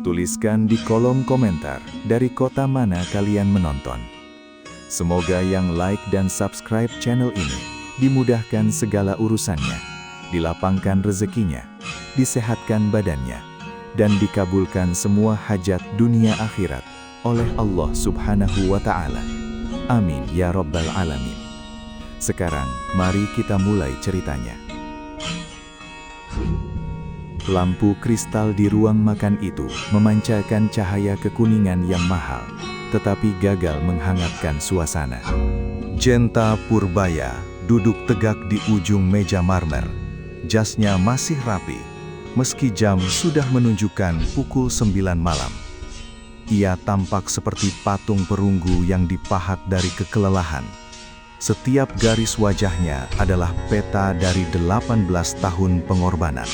Tuliskan di kolom komentar dari kota mana kalian menonton. Semoga yang like dan subscribe channel ini dimudahkan segala urusannya, dilapangkan rezekinya, disehatkan badannya, dan dikabulkan semua hajat dunia akhirat oleh Allah Subhanahu wa Ta'ala. Amin ya Rabbal Alamin. Sekarang, mari kita mulai ceritanya. Lampu kristal di ruang makan itu memancarkan cahaya kekuningan yang mahal, tetapi gagal menghangatkan suasana. Genta Purbaya duduk tegak di ujung meja marmer. Jasnya masih rapi, meski jam sudah menunjukkan pukul 9 malam. Ia tampak seperti patung perunggu yang dipahat dari kekelelahan. Setiap garis wajahnya adalah peta dari 18 tahun pengorbanan.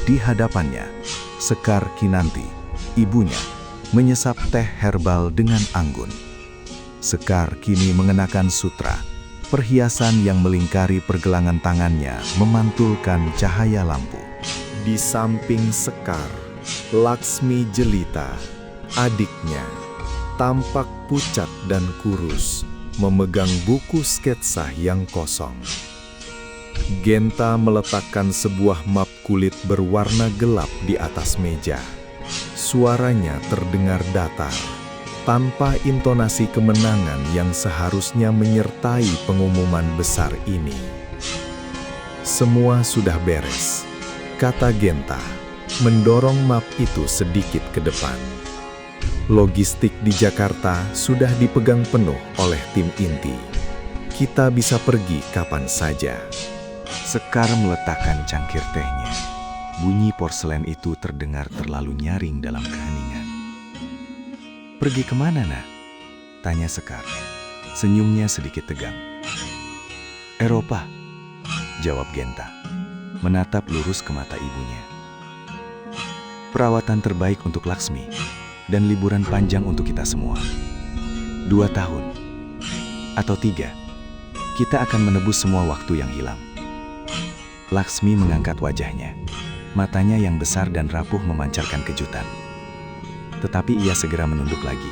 Di hadapannya, Sekar Kinanti, ibunya, menyesap teh herbal dengan anggun. Sekar kini mengenakan sutra, perhiasan yang melingkari pergelangan tangannya memantulkan cahaya lampu. Di samping Sekar, Laksmi Jelita, adiknya, tampak pucat dan kurus, memegang buku sketsa yang kosong. Genta meletakkan sebuah map kulit berwarna gelap di atas meja. Suaranya terdengar datar, tanpa intonasi kemenangan yang seharusnya menyertai pengumuman besar ini. Semua sudah beres, kata Genta, mendorong map itu sedikit ke depan. Logistik di Jakarta sudah dipegang penuh oleh tim inti. Kita bisa pergi kapan saja. Sekar meletakkan cangkir tehnya. Bunyi porselen itu terdengar terlalu nyaring dalam keheningan. "Pergi kemana, Nak?" tanya Sekar. Senyumnya sedikit tegang. "Eropa," jawab Genta, menatap lurus ke mata ibunya. "Perawatan terbaik untuk Laksmi dan liburan panjang untuk kita semua. 2 tahun atau 3, kita akan menebus semua waktu yang hilang." Laksmi mengangkat wajahnya. Matanya yang besar dan rapuh memancarkan kejutan. Tetapi ia segera menunduk lagi,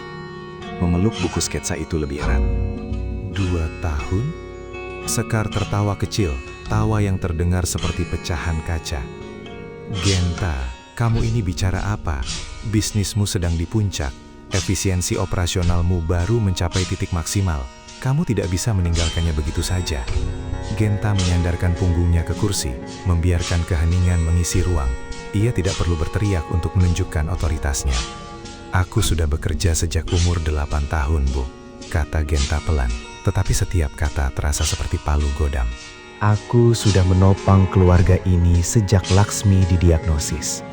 memeluk buku sketsa itu lebih erat. 2 tahun? Sekar tertawa kecil, tawa yang terdengar seperti pecahan kaca. "Genta, kamu ini bicara apa? Bisnismu sedang di puncak, efisiensi operasionalmu baru mencapai titik maksimal. Kamu tidak bisa meninggalkannya begitu saja." Genta menyandarkan punggungnya ke kursi, membiarkan keheningan mengisi ruang. Ia tidak perlu berteriak untuk menunjukkan otoritasnya. "Aku sudah bekerja sejak umur 8 tahun, Bu," kata Genta pelan, tetapi setiap kata terasa seperti palu godam. "Aku sudah menopang keluarga ini sejak Laksmi didiagnosis.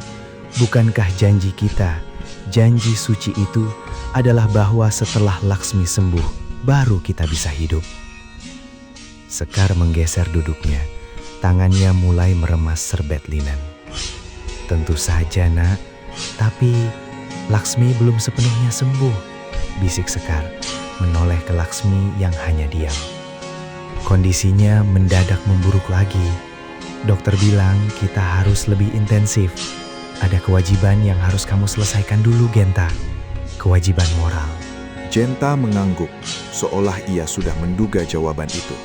Bukankah janji kita, janji suci itu adalah bahwa setelah Laksmi sembuh, baru kita bisa hidup?" Sekar menggeser duduknya, tangannya mulai meremas serbet linen. "Tentu saja, Nak, tapi Laksmi belum sepenuhnya sembuh," bisik Sekar, menoleh ke Laksmi yang hanya diam. "Kondisinya mendadak memburuk lagi. Dokter bilang kita harus lebih intensif. Ada kewajiban yang harus kamu selesaikan dulu, Genta. Kewajiban moral." Genta mengangguk, seolah ia sudah menduga jawaban itu.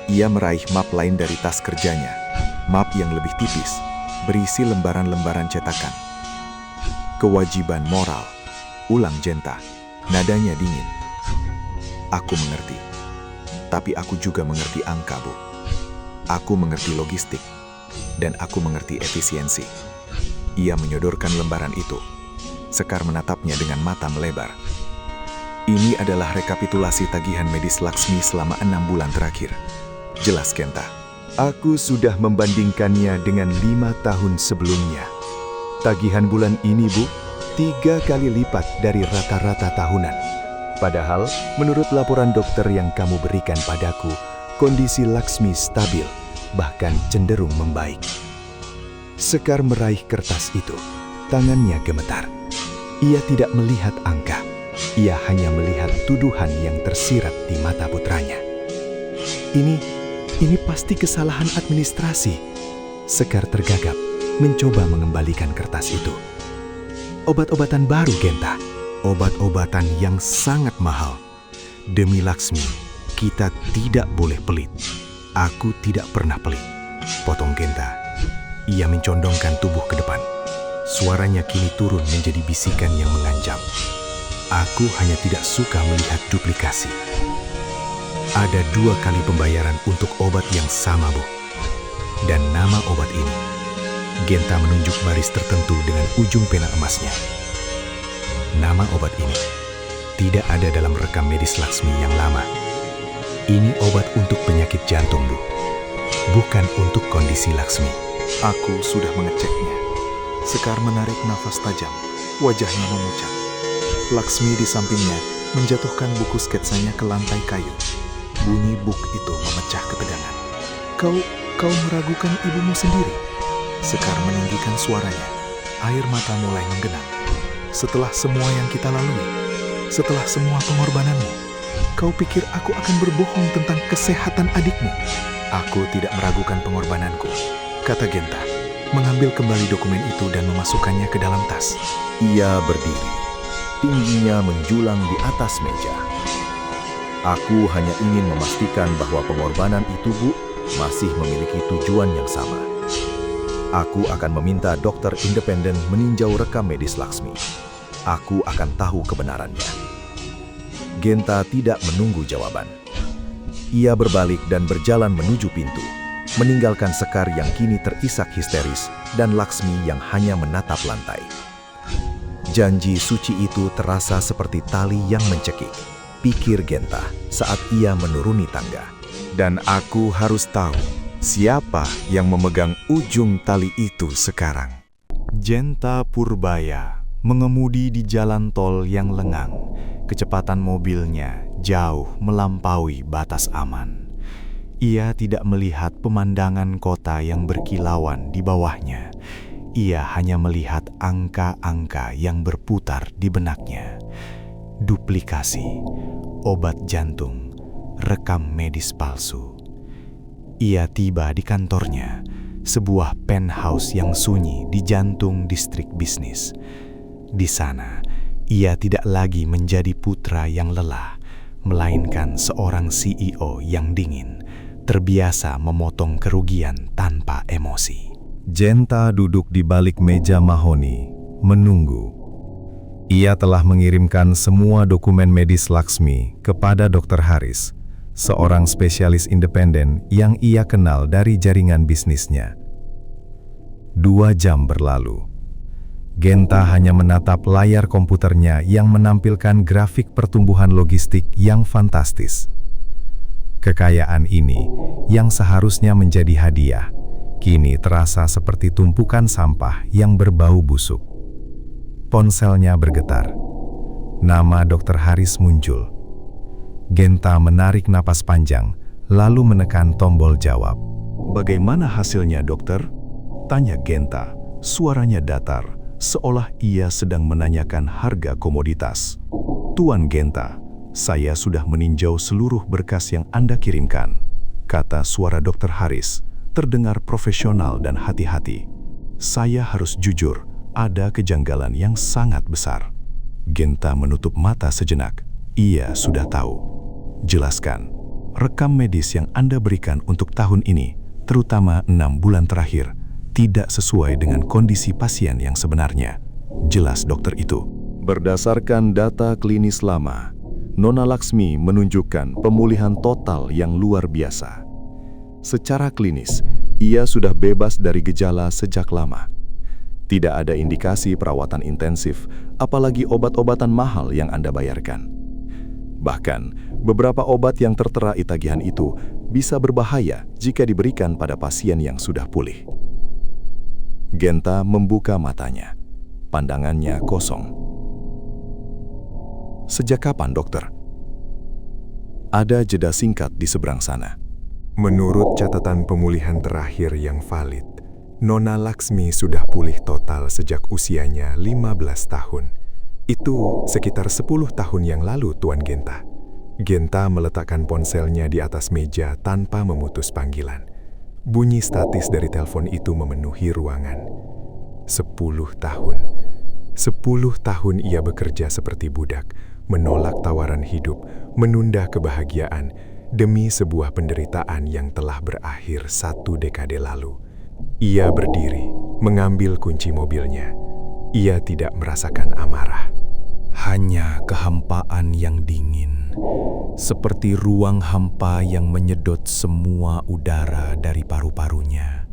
Ia meraih map lain dari tas kerjanya, map yang lebih tipis, berisi lembaran-lembaran cetakan. "Kewajiban moral," ulang Genta, nadanya dingin. "Aku mengerti, tapi aku juga mengerti angka, Bu. Aku mengerti logistik, dan aku mengerti efisiensi." Ia menyodorkan lembaran itu. Sekar menatapnya dengan mata melebar. "Ini adalah rekapitulasi tagihan medis Laksmi selama 6 bulan terakhir. Jelas, Genta. Aku sudah membandingkannya dengan 5 tahun sebelumnya. Tagihan bulan ini, Bu, 3 kali lipat dari rata-rata tahunan. Padahal, menurut laporan dokter yang kamu berikan padaku, kondisi Laksmi stabil, bahkan cenderung membaik." Sekar meraih kertas itu. Tangannya gemetar. Ia tidak melihat angka. Ia hanya melihat tuduhan yang tersirat di mata putranya. Ini pasti kesalahan administrasi." Sekar tergagap, mencoba mengembalikan kertas itu. obat-obatan baru, Genta. Obat-obatan yang sangat mahal. Demi Laksmi, kita tidak boleh pelit. Aku tidak pernah pelit. Potong Genta. Ia mencondongkan tubuh ke depan. Suaranya kini turun menjadi bisikan yang mengancam. Aku hanya tidak suka melihat duplikasi. Ada 2 kali pembayaran untuk obat yang sama, Bu. Dan nama obat ini. Genta menunjuk baris tertentu dengan ujung pena emasnya. Nama obat ini tidak ada dalam rekam medis Laksmi yang lama. Ini obat untuk penyakit jantung, Bu. Bukan untuk kondisi Laksmi. Aku sudah mengeceknya. Sekar menarik nafas tajam, wajahnya memucat. Laksmi di sampingnya menjatuhkan buku sketsanya ke lantai kayu. Bunyi buk itu memecah ketegangan. Kau meragukan ibumu sendiri? Sekar meninggikan suaranya. Air mata mulai menggenang. Setelah semua yang kita lalui, setelah semua pengorbananmu, kau pikir aku akan berbohong tentang kesehatan adikmu? Aku tidak meragukan pengorbananku, kata Genta, mengambil kembali dokumen itu dan memasukkannya ke dalam tas. Ia berdiri, tingginya menjulang di atas meja. Aku hanya ingin memastikan bahwa pengorbanan itu, Bu, masih memiliki tujuan yang sama. Aku akan meminta dokter independen meninjau rekam medis Laksmi. Aku akan tahu kebenarannya. Genta tidak menunggu jawaban. Ia berbalik dan berjalan menuju pintu, meninggalkan Sekar yang kini terisak histeris dan Laksmi yang hanya menatap lantai. Janji suci itu terasa seperti tali yang mencekik, pikir Genta saat ia menuruni tangga. Dan aku harus tahu siapa yang memegang ujung tali itu sekarang. Genta Purbaya mengemudi di jalan tol yang lengang. Kecepatan mobilnya jauh melampaui batas aman. Ia tidak melihat pemandangan kota yang berkilauan di bawahnya. Ia hanya melihat angka-angka yang berputar di benaknya. Duplikasi, obat jantung, rekam medis palsu. Ia tiba di kantornya, sebuah penthouse yang sunyi di jantung distrik bisnis. Di sana, ia tidak lagi menjadi putra yang lelah, melainkan seorang CEO yang dingin, terbiasa memotong kerugian tanpa emosi. Genta duduk di balik meja mahoni, menunggu. Ia telah mengirimkan semua dokumen medis Laksmi kepada Dr. Haris, seorang spesialis independen yang ia kenal dari jaringan bisnisnya. 2 jam berlalu. Genta hanya menatap layar komputernya yang menampilkan grafik pertumbuhan logistik yang fantastis. Kekayaan ini, yang seharusnya menjadi hadiah, kini terasa seperti tumpukan sampah yang berbau busuk. Ponselnya bergetar. Nama Dr. Haris muncul. Genta menarik napas panjang, lalu menekan tombol jawab. Bagaimana hasilnya, dokter? Tanya Genta, suaranya datar, seolah ia sedang menanyakan harga komoditas. Tuan Genta, saya sudah meninjau seluruh berkas yang Anda kirimkan, kata suara Dr. Haris, terdengar profesional dan hati-hati. Saya harus jujur, ada kejanggalan yang sangat besar. Genta menutup mata sejenak. Ia sudah tahu. Jelaskan, rekam medis yang Anda berikan untuk tahun ini, terutama 6 bulan terakhir, tidak sesuai dengan kondisi pasien yang sebenarnya. Jelas dokter itu. Berdasarkan data klinis lama, Nona Laksmi menunjukkan pemulihan total yang luar biasa. Secara klinis, ia sudah bebas dari gejala sejak lama. Tidak ada indikasi perawatan intensif, apalagi obat-obatan mahal yang Anda bayarkan. Bahkan, beberapa obat yang tertera tagihan itu bisa berbahaya jika diberikan pada pasien yang sudah pulih. Genta membuka matanya. Pandangannya kosong. Sejak kapan, dokter? Ada jeda singkat di seberang sana. Menurut catatan pemulihan terakhir yang valid, Nona Laksmi sudah pulih total sejak usianya 15 tahun. Itu sekitar 10 tahun yang lalu, Tuan Genta. Genta meletakkan ponselnya di atas meja tanpa memutus panggilan. Bunyi statis dari telepon itu memenuhi ruangan. 10 tahun. 10 tahun ia bekerja seperti budak, menolak tawaran hidup, menunda kebahagiaan demi sebuah penderitaan yang telah berakhir 1 dekade lalu. Ia berdiri, mengambil kunci mobilnya. Ia tidak merasakan amarah. Hanya kehampaan yang dingin, seperti ruang hampa yang menyedot semua udara dari paru-parunya.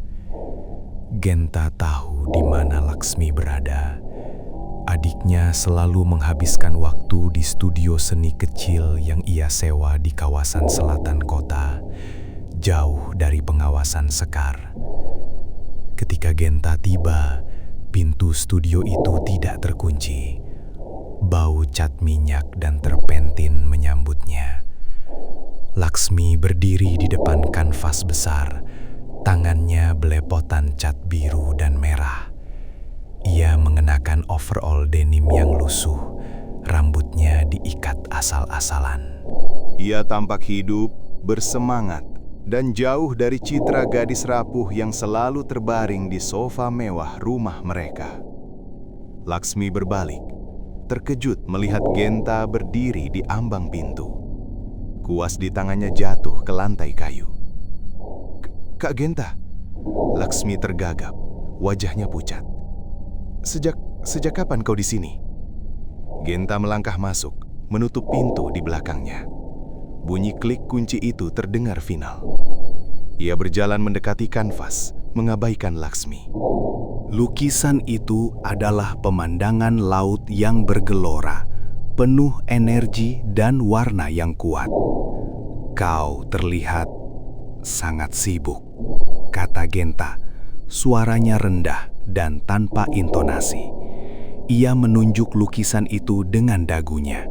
Genta tahu di mana Laksmi berada. Adiknya selalu menghabiskan waktu di studio seni kecil yang ia sewa di kawasan selatan kota, jauh dari pengawasan Sekar. Ketika Genta tiba, pintu studio itu tidak terkunci. Bau cat minyak dan terpentin menyambutnya. Laksmi berdiri di depan kanvas besar, tangannya belepotan cat biru dan merah. Ia mengenakan overall denim yang lusuh, rambutnya diikat asal-asalan. Ia tampak hidup, bersemangat, dan jauh dari citra gadis rapuh yang selalu terbaring di sofa mewah rumah mereka. Laksmi berbalik, terkejut melihat Genta berdiri di ambang pintu. Kuas di tangannya jatuh ke lantai kayu. Kak Genta, Laksmi tergagap, wajahnya pucat. Sejak kapan kau di sini? Genta melangkah masuk, menutup pintu di belakangnya. Bunyi klik kunci itu terdengar final. Ia berjalan mendekati kanvas, mengabaikan Laksmi. Lukisan itu adalah pemandangan laut yang bergelora, penuh energi dan warna yang kuat. Kau terlihat sangat sibuk, kata Genta, suaranya rendah dan tanpa intonasi. Ia menunjuk lukisan itu dengan dagunya.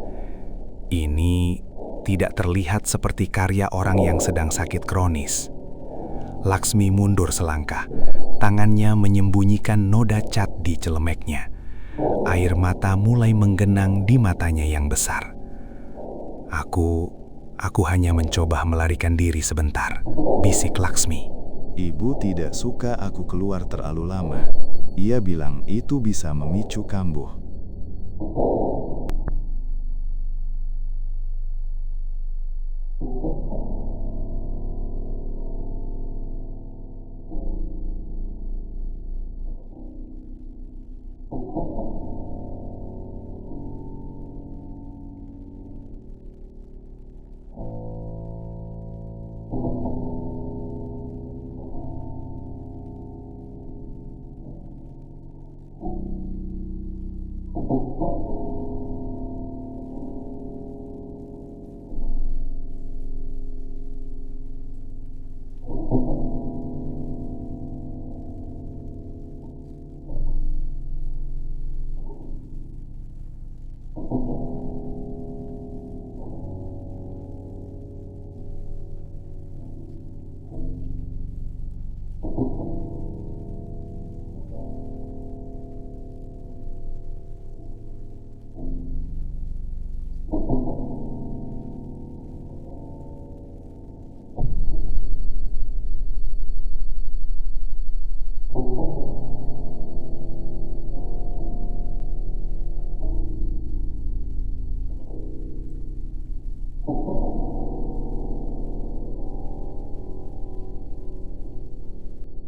Ini tidak terlihat seperti karya orang yang sedang sakit kronis. Laksmi mundur selangkah, tangannya menyembunyikan noda cat di celemeknya. Air mata mulai menggenang di matanya yang besar. Aku hanya mencoba melarikan diri sebentar, bisik Laksmi. Ibu tidak suka aku keluar terlalu lama. Ia bilang itu bisa memicu kambuh.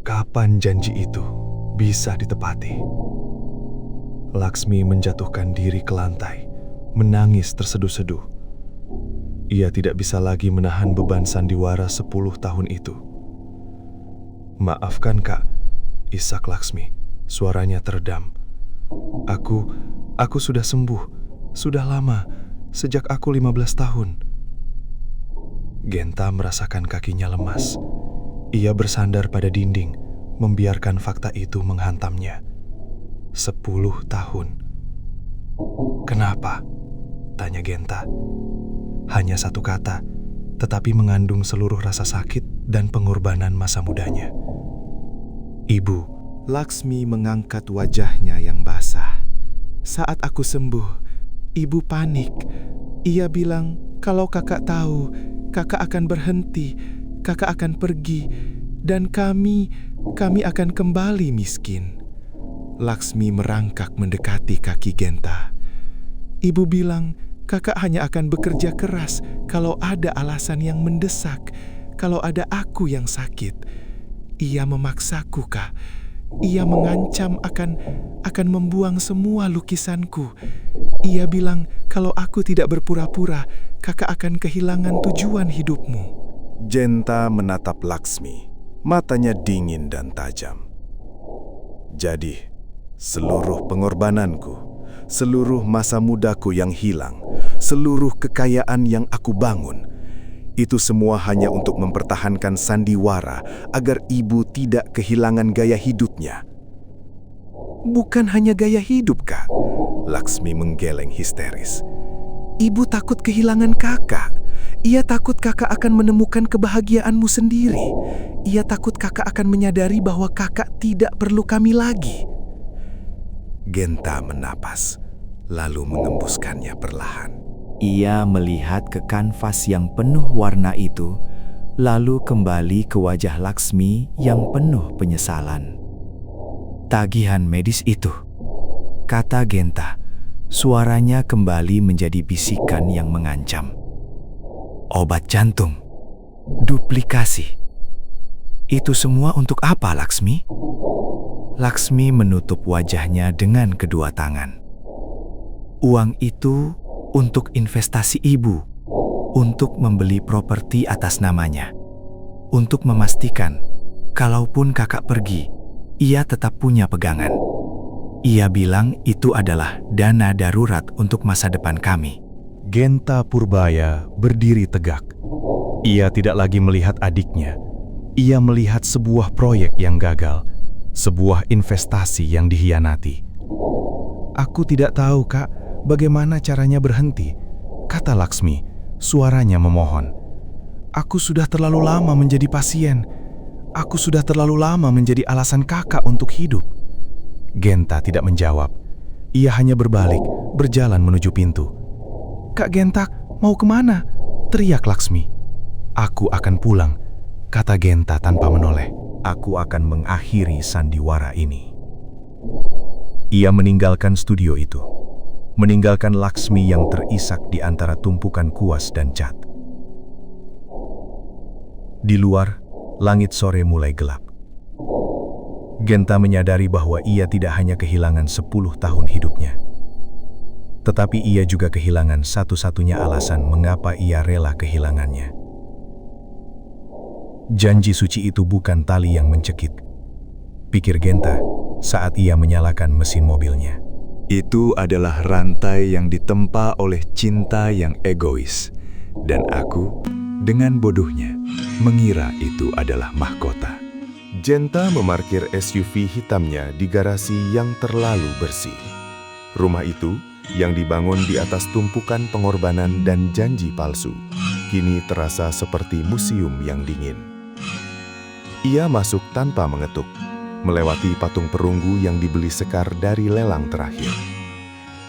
Kapan janji itu bisa ditepati? Laksmi menjatuhkan diri ke lantai, menangis terseduh-seduh. Ia tidak bisa lagi menahan beban sandiwara 10 tahun itu. Maafkan Kak, isak Laksmi, suaranya teredam. Aku sudah sembuh, sudah lama, sejak aku 15 tahun. Genta merasakan kakinya lemas. Ia bersandar pada dinding, membiarkan fakta itu menghantamnya. 10 tahun. Kenapa? Tanya Genta. Hanya satu kata, tetapi mengandung seluruh rasa sakit dan pengorbanan masa mudanya. Ibu. Laksmi mengangkat wajahnya yang basah. Saat aku sembuh, ibu panik. Ia bilang kalau kakak tahu, kakak akan berhenti, kakak akan pergi, dan kami akan kembali miskin. Laksmi merangkak mendekati kaki Genta. Ibu bilang, kakak hanya akan bekerja keras kalau ada alasan yang mendesak, kalau ada aku yang sakit. Ia memaksaku, Kak. Ia mengancam akan membuang semua lukisanku. Ia bilang kalau aku tidak berpura-pura, kakak akan kehilangan tujuan hidupmu. Genta menatap Laksmi, matanya dingin dan tajam. Jadi, seluruh pengorbananku, seluruh masa mudaku yang hilang, seluruh kekayaan yang aku bangun, itu semua hanya untuk mempertahankan sandiwara agar ibu tidak kehilangan gaya hidupnya. Bukan hanya gaya hidup, Kak. Laksmi menggeleng histeris. Ibu takut kehilangan kakak. Ia takut kakak akan menemukan kebahagiaanmu sendiri. Ia takut kakak akan menyadari bahwa kakak tidak perlu kami lagi. Genta menapas, lalu mengembuskannya perlahan. Ia melihat ke kanvas yang penuh warna itu, lalu kembali ke wajah Laksmi yang penuh penyesalan. Tagihan medis itu, kata Genta, suaranya kembali menjadi bisikan yang mengancam. Obat jantung, duplikasi. Itu semua untuk apa, Laksmi? Laksmi menutup wajahnya dengan kedua tangan. Uang itu untuk investasi ibu, untuk membeli properti atas namanya, untuk memastikan kalaupun kakak pergi, ia tetap punya pegangan. Ia bilang itu adalah dana darurat untuk masa depan kami. Genta Purbaya berdiri tegak. Ia tidak lagi melihat adiknya. Ia melihat sebuah proyek yang gagal, sebuah investasi yang dihianati. Aku tidak tahu, Kak, bagaimana caranya berhenti, kata Laksmi, suaranya memohon. Aku sudah terlalu lama menjadi pasien. Aku sudah terlalu lama menjadi alasan kakak untuk hidup. Genta tidak menjawab. Ia hanya berbalik, berjalan menuju pintu. Kak Genta, mau kemana? Teriak Laksmi. Aku akan pulang, kata Genta tanpa menoleh. Aku akan mengakhiri sandiwara ini. Ia meninggalkan studio itu, meninggalkan Laksmi yang terisak di antara tumpukan kuas dan cat. Di luar, langit sore mulai gelap. Genta menyadari bahwa ia tidak hanya kehilangan 10 tahun hidupnya, tetapi ia juga kehilangan satu-satunya alasan mengapa ia rela kehilangannya. Janji suci itu bukan tali yang mencekik, pikir Genta saat ia menyalakan mesin mobilnya. Itu adalah rantai yang ditempa oleh cinta yang egois, dan aku, dengan bodohnya, mengira itu adalah mahkota. Genta memarkir SUV hitamnya di garasi yang terlalu bersih. Rumah itu, yang dibangun di atas tumpukan pengorbanan dan janji palsu, kini terasa seperti museum yang dingin. Ia masuk tanpa mengetuk, melewati patung perunggu yang dibeli Sekar dari lelang terakhir.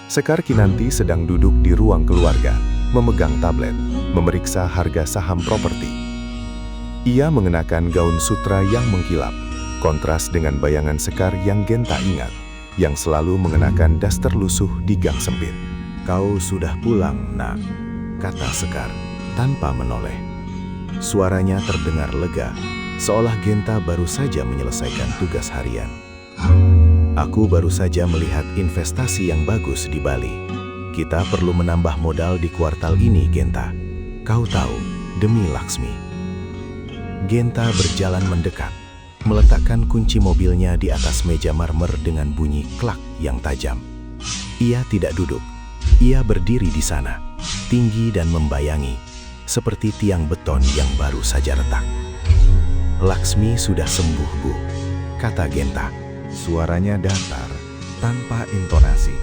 Sekar Kinanti sedang duduk di ruang keluarga, memegang tablet, memeriksa harga saham properti. Ia mengenakan gaun sutra yang mengkilap, kontras dengan bayangan Sekar yang Genta ingat, yang selalu mengenakan daster lusuh di gang sempit. Kau sudah pulang, Nak, kata Sekar, tanpa menoleh. Suaranya terdengar lega, seolah Genta baru saja menyelesaikan tugas harian. Aku baru saja melihat investasi yang bagus di Bali. Kita perlu menambah modal di kuartal ini, Genta. Kau tahu, demi Laksmi. Genta berjalan mendekat, meletakkan kunci mobilnya di atas meja marmer dengan bunyi klak yang tajam. Ia tidak duduk, ia berdiri di sana, tinggi dan membayangi, seperti tiang beton yang baru saja retak. Laksmi sudah sembuh, Bu, kata Genta. Suaranya datar, tanpa intonasi.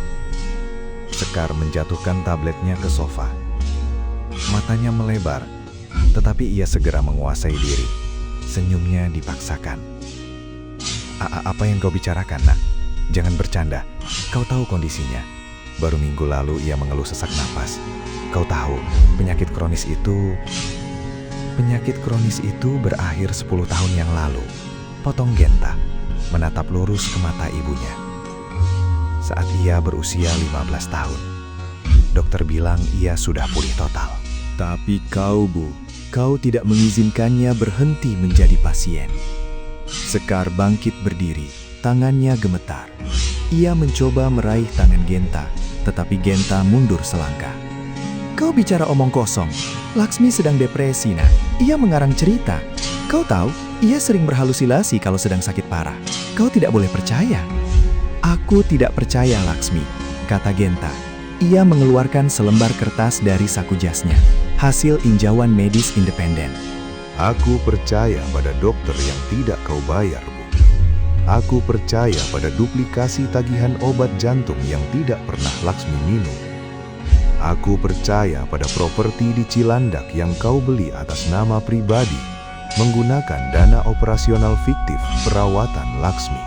Sekar menjatuhkan tabletnya ke sofa. Matanya melebar, tetapi ia segera menguasai diri. Senyumnya dipaksakan. Apa yang kau bicarakan, Nak? Jangan bercanda. Kau tahu kondisinya. Baru minggu lalu ia mengeluh sesak napas. Kau tahu, penyakit kronis itu berakhir 10 tahun yang lalu. Potong Genta, menatap lurus ke mata ibunya. saat ia berusia 15 tahun. Dokter bilang ia sudah pulih total. Tapi kau, Bu, kau tidak mengizinkannya berhenti menjadi pasien. Sekar bangkit berdiri, tangannya gemetar. Ia mencoba meraih tangan Genta, tetapi Genta mundur selangkah. Kau bicara omong kosong. Laksmi sedang depresi, nak. Ia mengarang cerita. Kau tahu, ia sering berhalusinasi kalau sedang sakit parah. Kau tidak boleh percaya. Aku tidak percaya, Laksmi, kata Genta. Ia mengeluarkan selembar kertas dari saku jasnya. Hasil injauan medis independen. Aku percaya pada dokter yang tidak kau bayar, Bu. Aku percaya pada duplikasi tagihan obat jantung yang tidak pernah Laksmi minum. Aku percaya pada properti di Cilandak yang kau beli atas nama pribadi, menggunakan dana operasional fiktif perawatan Laksmi.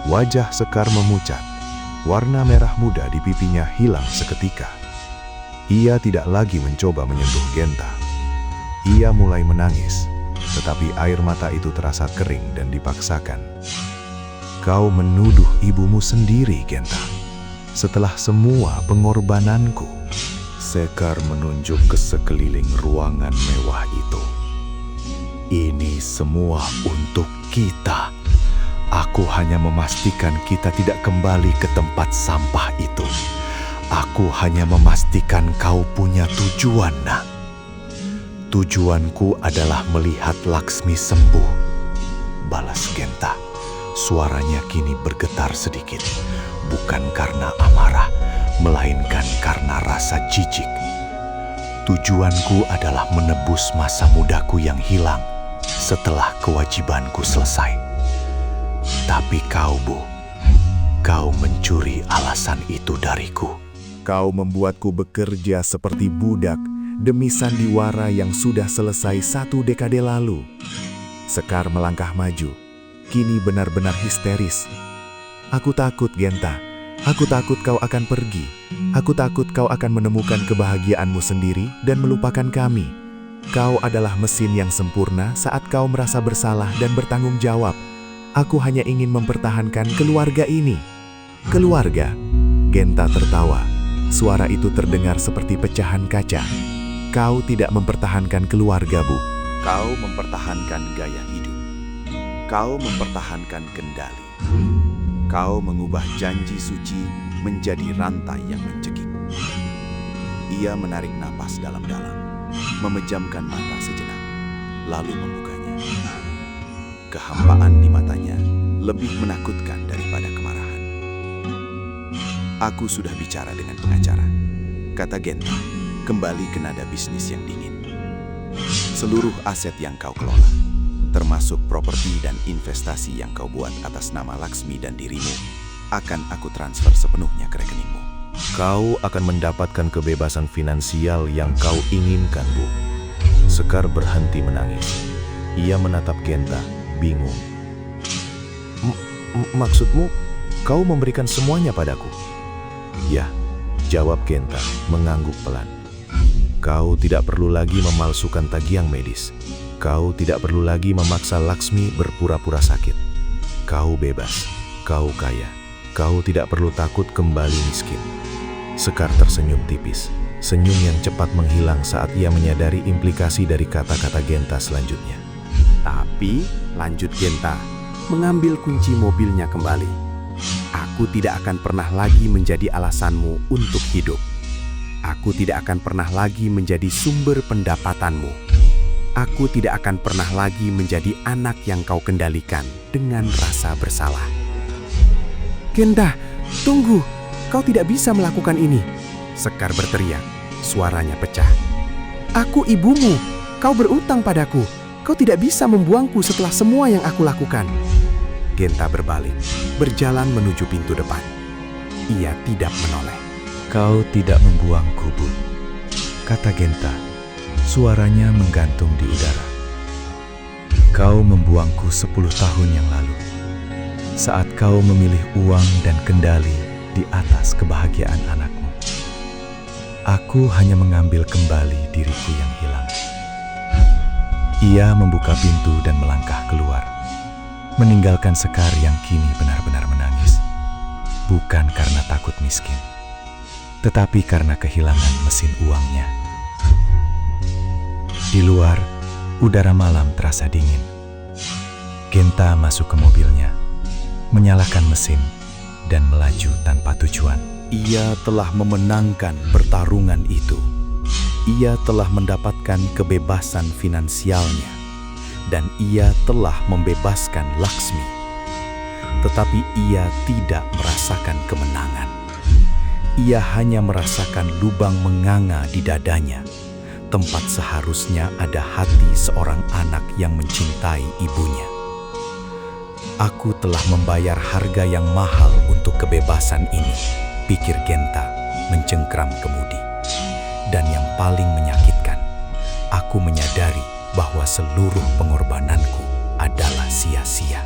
Wajah Sekar memucat. Warna merah muda di pipinya hilang seketika. Ia tidak lagi mencoba menyentuh Genta. Ia mulai menangis, tetapi air mata itu terasa kering dan dipaksakan. Kau menuduh ibumu sendiri, Genta. Setelah semua pengorbananku. Sekar menunjuk ke sekeliling ruangan mewah itu. Ini semua untuk kita. Aku hanya memastikan kita tidak kembali ke tempat sampah itu. Aku hanya memastikan kau punya tujuan, nak. Tujuanku adalah melihat Laksmi sembuh. Balas Genta. Suaranya kini bergetar sedikit. Bukan karena amarah, melainkan karena rasa jijik. Tujuanku adalah menebus masa mudaku yang hilang setelah kewajibanku selesai. Tapi kau, Bu, kau mencuri alasan itu dariku. Kau membuatku bekerja seperti budak demi sandiwara yang sudah selesai 1 dekade lalu. Sekar melangkah maju, kini benar-benar histeris. Aku takut, Genta. Aku takut kau akan pergi. Aku takut kau akan menemukan kebahagiaanmu sendiri dan melupakan kami. Kau adalah mesin yang sempurna saat kau merasa bersalah dan bertanggung jawab. Aku hanya ingin mempertahankan keluarga ini. Keluarga? Genta tertawa. Suara itu terdengar seperti pecahan kaca. Kau tidak mempertahankan keluarga, Bu. Kau mempertahankan gaya hidup. Kau mempertahankan kendali. Kau mengubah janji suci menjadi rantai yang mencekik. Ia menarik napas dalam-dalam, memejamkan mata sejenak, lalu membukanya. Kehampaan di matanya lebih menakutkan daripada kemarahan. Aku sudah bicara dengan pengacara, kata Genta, kembali ke nada bisnis yang dingin. Seluruh aset yang kau kelola, termasuk properti dan investasi yang kau buat atas nama Laksmi dan dirimu, akan aku transfer sepenuhnya ke rekeningmu. Kau akan mendapatkan kebebasan finansial yang kau inginkan, Bu. Sekar berhenti menangis. Ia menatap Genta, bingung. Maksudmu, kau memberikan semuanya padaku? Ya, jawab Genta, mengangguk pelan. Kau tidak perlu lagi memalsukan tagihan medis. Kau tidak perlu lagi memaksa Laksmi berpura-pura sakit. Kau bebas, kau kaya. Kau tidak perlu takut kembali miskin. Sekar tersenyum tipis, senyum yang cepat menghilang saat ia menyadari implikasi dari kata-kata Genta selanjutnya. Tapi, lanjut Genta, mengambil kunci mobilnya kembali. Aku tidak akan pernah lagi menjadi alasanmu untuk hidup. Aku tidak akan pernah lagi menjadi sumber pendapatanmu. Aku tidak akan pernah lagi menjadi anak yang kau kendalikan dengan rasa bersalah. Genta, tunggu! Kau tidak bisa melakukan ini. Sekar berteriak, suaranya pecah. Aku ibumu, kau berutang padaku. Kau tidak bisa membuangku setelah semua yang aku lakukan. Genta berbalik, berjalan menuju pintu depan. Ia tidak menoleh. Kau tidak membuangku, Bu, kata Genta. Suaranya menggantung di udara. Kau membuangku 10 tahun yang lalu. Saat kau memilih uang dan kendali di atas kebahagiaan anakmu. Aku hanya mengambil kembali diriku yang hilang. Ia membuka pintu dan melangkah keluar, meninggalkan Sekar yang kini benar-benar menangis. bukan karena takut miskin, tetapi karena kehilangan mesin uangnya. Di luar, udara malam terasa dingin. Genta masuk ke mobilnya, menyalakan mesin, dan melaju tanpa tujuan. Ia telah memenangkan pertarungan itu. Ia telah mendapatkan kebebasan finansialnya, dan ia telah membebaskan Laksmi. Tetapi ia tidak merasakan kemenangan. Ia hanya merasakan lubang menganga di dadanya, tempat seharusnya ada hati seorang anak yang mencintai ibunya. Aku telah membayar harga yang mahal untuk kebebasan ini, pikir Genta mencengkram kemudi. Dan yang paling menyakitkan, aku menyadari bahwa seluruh pengorbananku adalah sia-sia.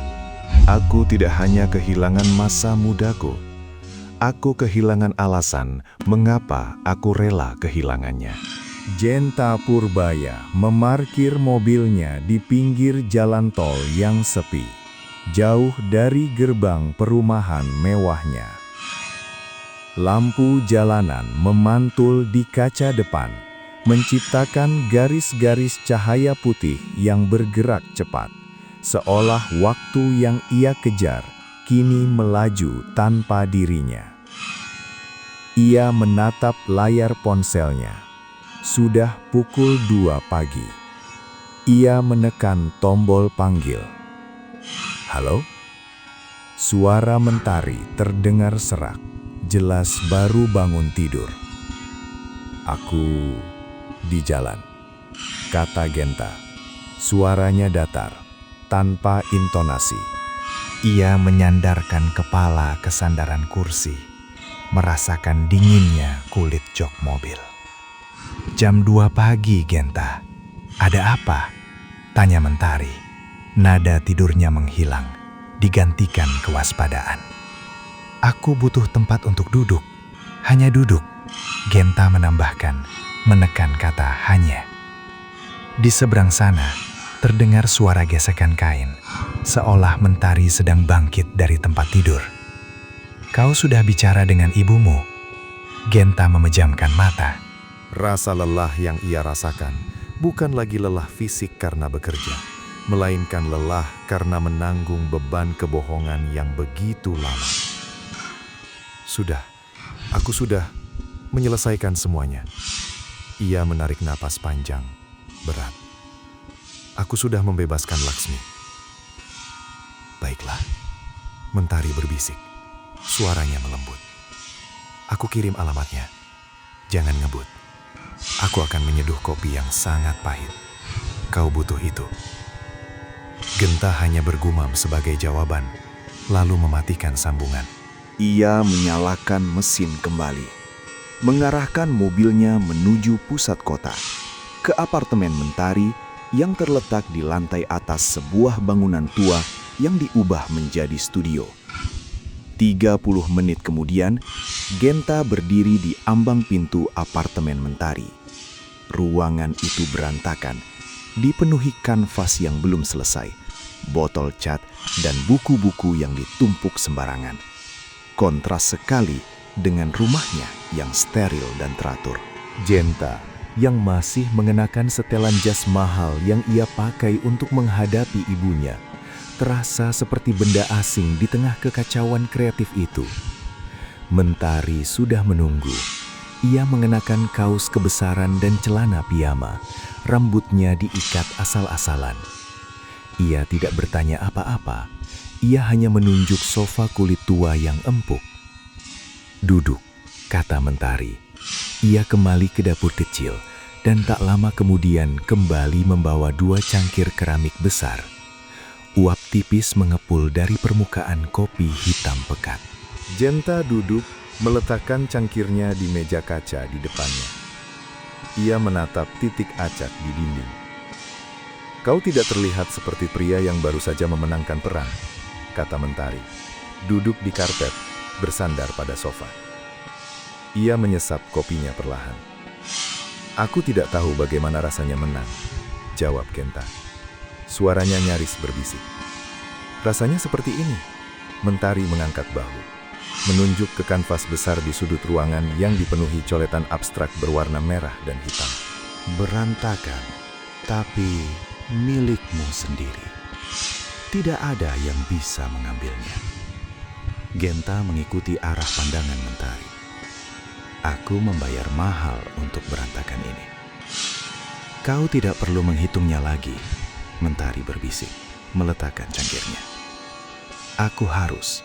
Aku tidak hanya kehilangan masa mudaku, aku kehilangan alasan mengapa aku rela kehilangannya. Genta Purbaya memarkir mobilnya di pinggir jalan tol yang sepi, jauh dari gerbang perumahan mewahnya. Lampu jalanan memantul di kaca depan, menciptakan garis-garis cahaya putih yang bergerak cepat, seolah waktu yang ia kejar kini melaju tanpa dirinya. Ia menatap layar ponselnya. Sudah pukul 2 pagi. Ia menekan tombol panggil. Halo? Suara Mentari terdengar serak, jelas baru bangun tidur. Aku di jalan, kata Genta. Suaranya datar, tanpa intonasi. Ia menyandarkan kepala ke sandaran kursi, merasakan dinginnya kulit jok mobil. Jam 2 pagi, Genta. Ada apa? Tanya Mentari. Nada tidurnya menghilang, digantikan kewaspadaan. Aku butuh tempat untuk duduk. Hanya duduk, Genta menambahkan, menekan kata hanya. Di seberang sana, terdengar suara gesekan kain, seolah Mentari sedang bangkit dari tempat tidur. Kau sudah bicara dengan ibumu? Genta memejamkan mata. Rasa lelah yang ia rasakan bukan lagi lelah fisik karena bekerja, melainkan lelah karena menanggung beban kebohongan yang begitu lama. Aku sudah menyelesaikan semuanya. Ia menarik napas panjang, berat. Aku sudah membebaskan Laksmi. Baiklah, Mentari berbisik. Suaranya melembut. Aku kirim alamatnya. Jangan ngebut. Aku akan menyeduh kopi yang sangat pahit. Kau butuh itu. Genta hanya bergumam sebagai jawaban, lalu mematikan sambungan. Ia menyalakan mesin kembali, mengarahkan mobilnya menuju pusat kota, ke apartemen Mentari yang terletak di lantai atas sebuah bangunan tua yang diubah menjadi studio. 30 menit kemudian, Genta berdiri di ambang pintu apartemen Mentari. Ruangan itu berantakan, dipenuhi kanvas yang belum selesai, botol cat, dan buku-buku yang ditumpuk sembarangan. Kontras sekali dengan rumahnya yang steril dan teratur. Genta yang masih mengenakan setelan jas mahal yang ia pakai untuk menghadapi ibunya, terasa seperti benda asing di tengah kekacauan kreatif itu. Mentari sudah menunggu. Ia mengenakan kaos kebesaran dan celana piyama. Rambutnya diikat asal-asalan. Ia tidak bertanya apa-apa. Ia hanya menunjuk sofa kulit tua yang empuk. Duduk, kata Mentari. Ia kembali ke dapur kecil dan tak lama kemudian kembali membawa 2 cangkir keramik besar. Uap tipis mengepul dari permukaan kopi hitam pekat. Genta duduk, meletakkan cangkirnya di meja kaca di depannya. Ia menatap titik acak di dinding. Kau tidak terlihat seperti pria yang baru saja memenangkan perang, kata Mentari. Duduk di karpet, bersandar pada sofa. Ia menyesap kopinya perlahan. Aku tidak tahu bagaimana rasanya menang, jawab Genta. Suaranya nyaris berbisik. Rasanya seperti ini. Mentari mengangkat bahu. menunjuk ke kanvas besar di sudut ruangan yang dipenuhi coretan abstrak berwarna merah dan hitam. Berantakan, tapi milikmu sendiri. Tidak ada yang bisa mengambilnya. Genta mengikuti arah pandangan Mentari. Aku membayar mahal untuk berantakan ini. Kau tidak perlu menghitungnya lagi, Mentari berbisik, meletakkan cangkirnya. Aku harus.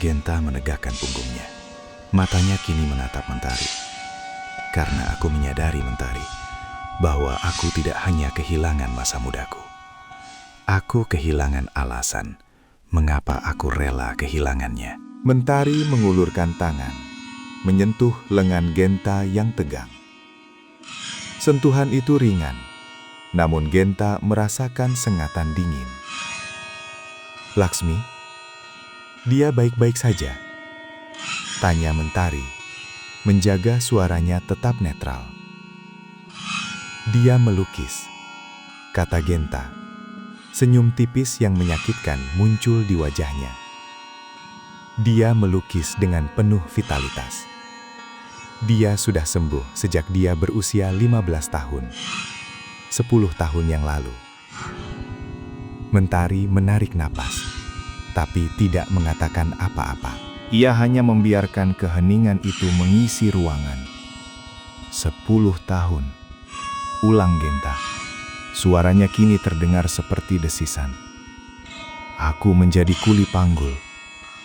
Genta menegakkan punggungnya. Matanya kini menatap Mentari. Karena aku menyadari, Mentari, bahwa aku tidak hanya kehilangan masa mudaku. Aku kehilangan alasan mengapa aku rela kehilangannya. Mentari mengulurkan tangan, menyentuh lengan Genta yang tegang. Sentuhan itu ringan, namun Genta merasakan sengatan dingin. "Laksmi, dia baik-baik saja?" tanya Mentari, menjaga suaranya tetap netral. "Dia melukis," kata Genta. Senyum tipis yang menyakitkan muncul di wajahnya. Dia melukis dengan penuh vitalitas. Dia sudah sembuh sejak dia berusia 15 tahun. 10 tahun yang lalu. Mentari menarik napas, tapi tidak mengatakan apa-apa. Ia hanya membiarkan keheningan itu mengisi ruangan. 10 tahun. Ulang Genta. Suaranya kini terdengar seperti desisan. "Aku menjadi kuli panggul.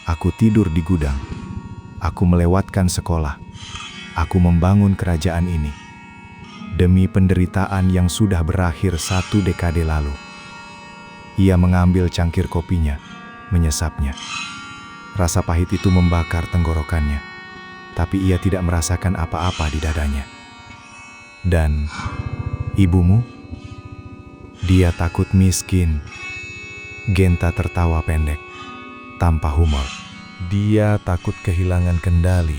Aku tidur di gudang. Aku melewatkan sekolah. Aku membangun kerajaan ini. Demi penderitaan yang sudah berakhir 1 dekade lalu." Ia mengambil cangkir kopinya, menyesapnya. Rasa pahit itu membakar tenggorokannya, tapi ia tidak merasakan apa-apa di dadanya. "Dan ibumu?" "Dia takut miskin." Genta tertawa pendek, tanpa humor. "Dia takut kehilangan kendali.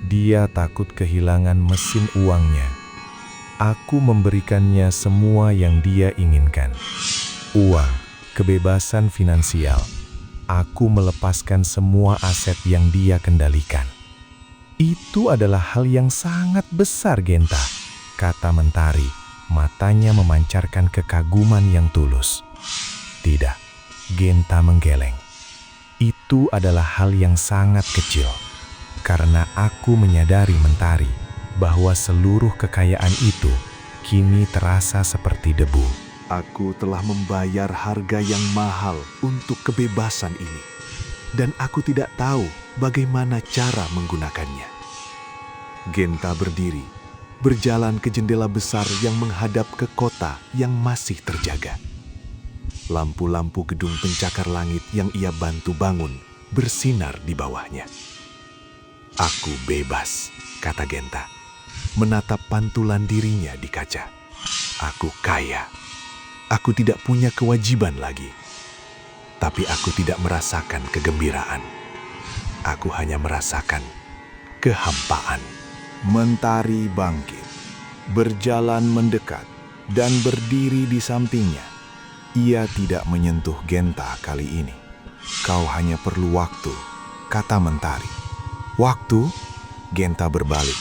Dia takut kehilangan mesin uangnya. Aku memberikannya semua yang dia inginkan. Uang, kebebasan finansial. Aku melepaskan semua aset yang dia kendalikan." "Itu adalah hal yang sangat besar, Genta," kata Mentari, matanya memancarkan kekaguman yang tulus. "Tidak," Genta menggeleng. "Itu adalah hal yang sangat kecil, karena aku menyadari, Mentari, bahwa seluruh kekayaan itu kini terasa seperti debu. Aku telah membayar harga yang mahal untuk kebebasan ini, dan aku tidak tahu bagaimana cara menggunakannya." Genta berdiri, berjalan ke jendela besar yang menghadap ke kota yang masih terjaga. Lampu-lampu gedung pencakar langit yang ia bantu bangun bersinar di bawahnya. "Aku bebas," kata Genta, menatap pantulan dirinya di kaca. "Aku kaya. Aku tidak punya kewajiban lagi. Tapi aku tidak merasakan kegembiraan. Aku hanya merasakan kehampaan." Mentari bangkit, berjalan mendekat, dan berdiri di sampingnya. Ia tidak menyentuh Genta kali ini. "Kau hanya perlu waktu," kata Mentari. "Waktu?" Genta berbalik,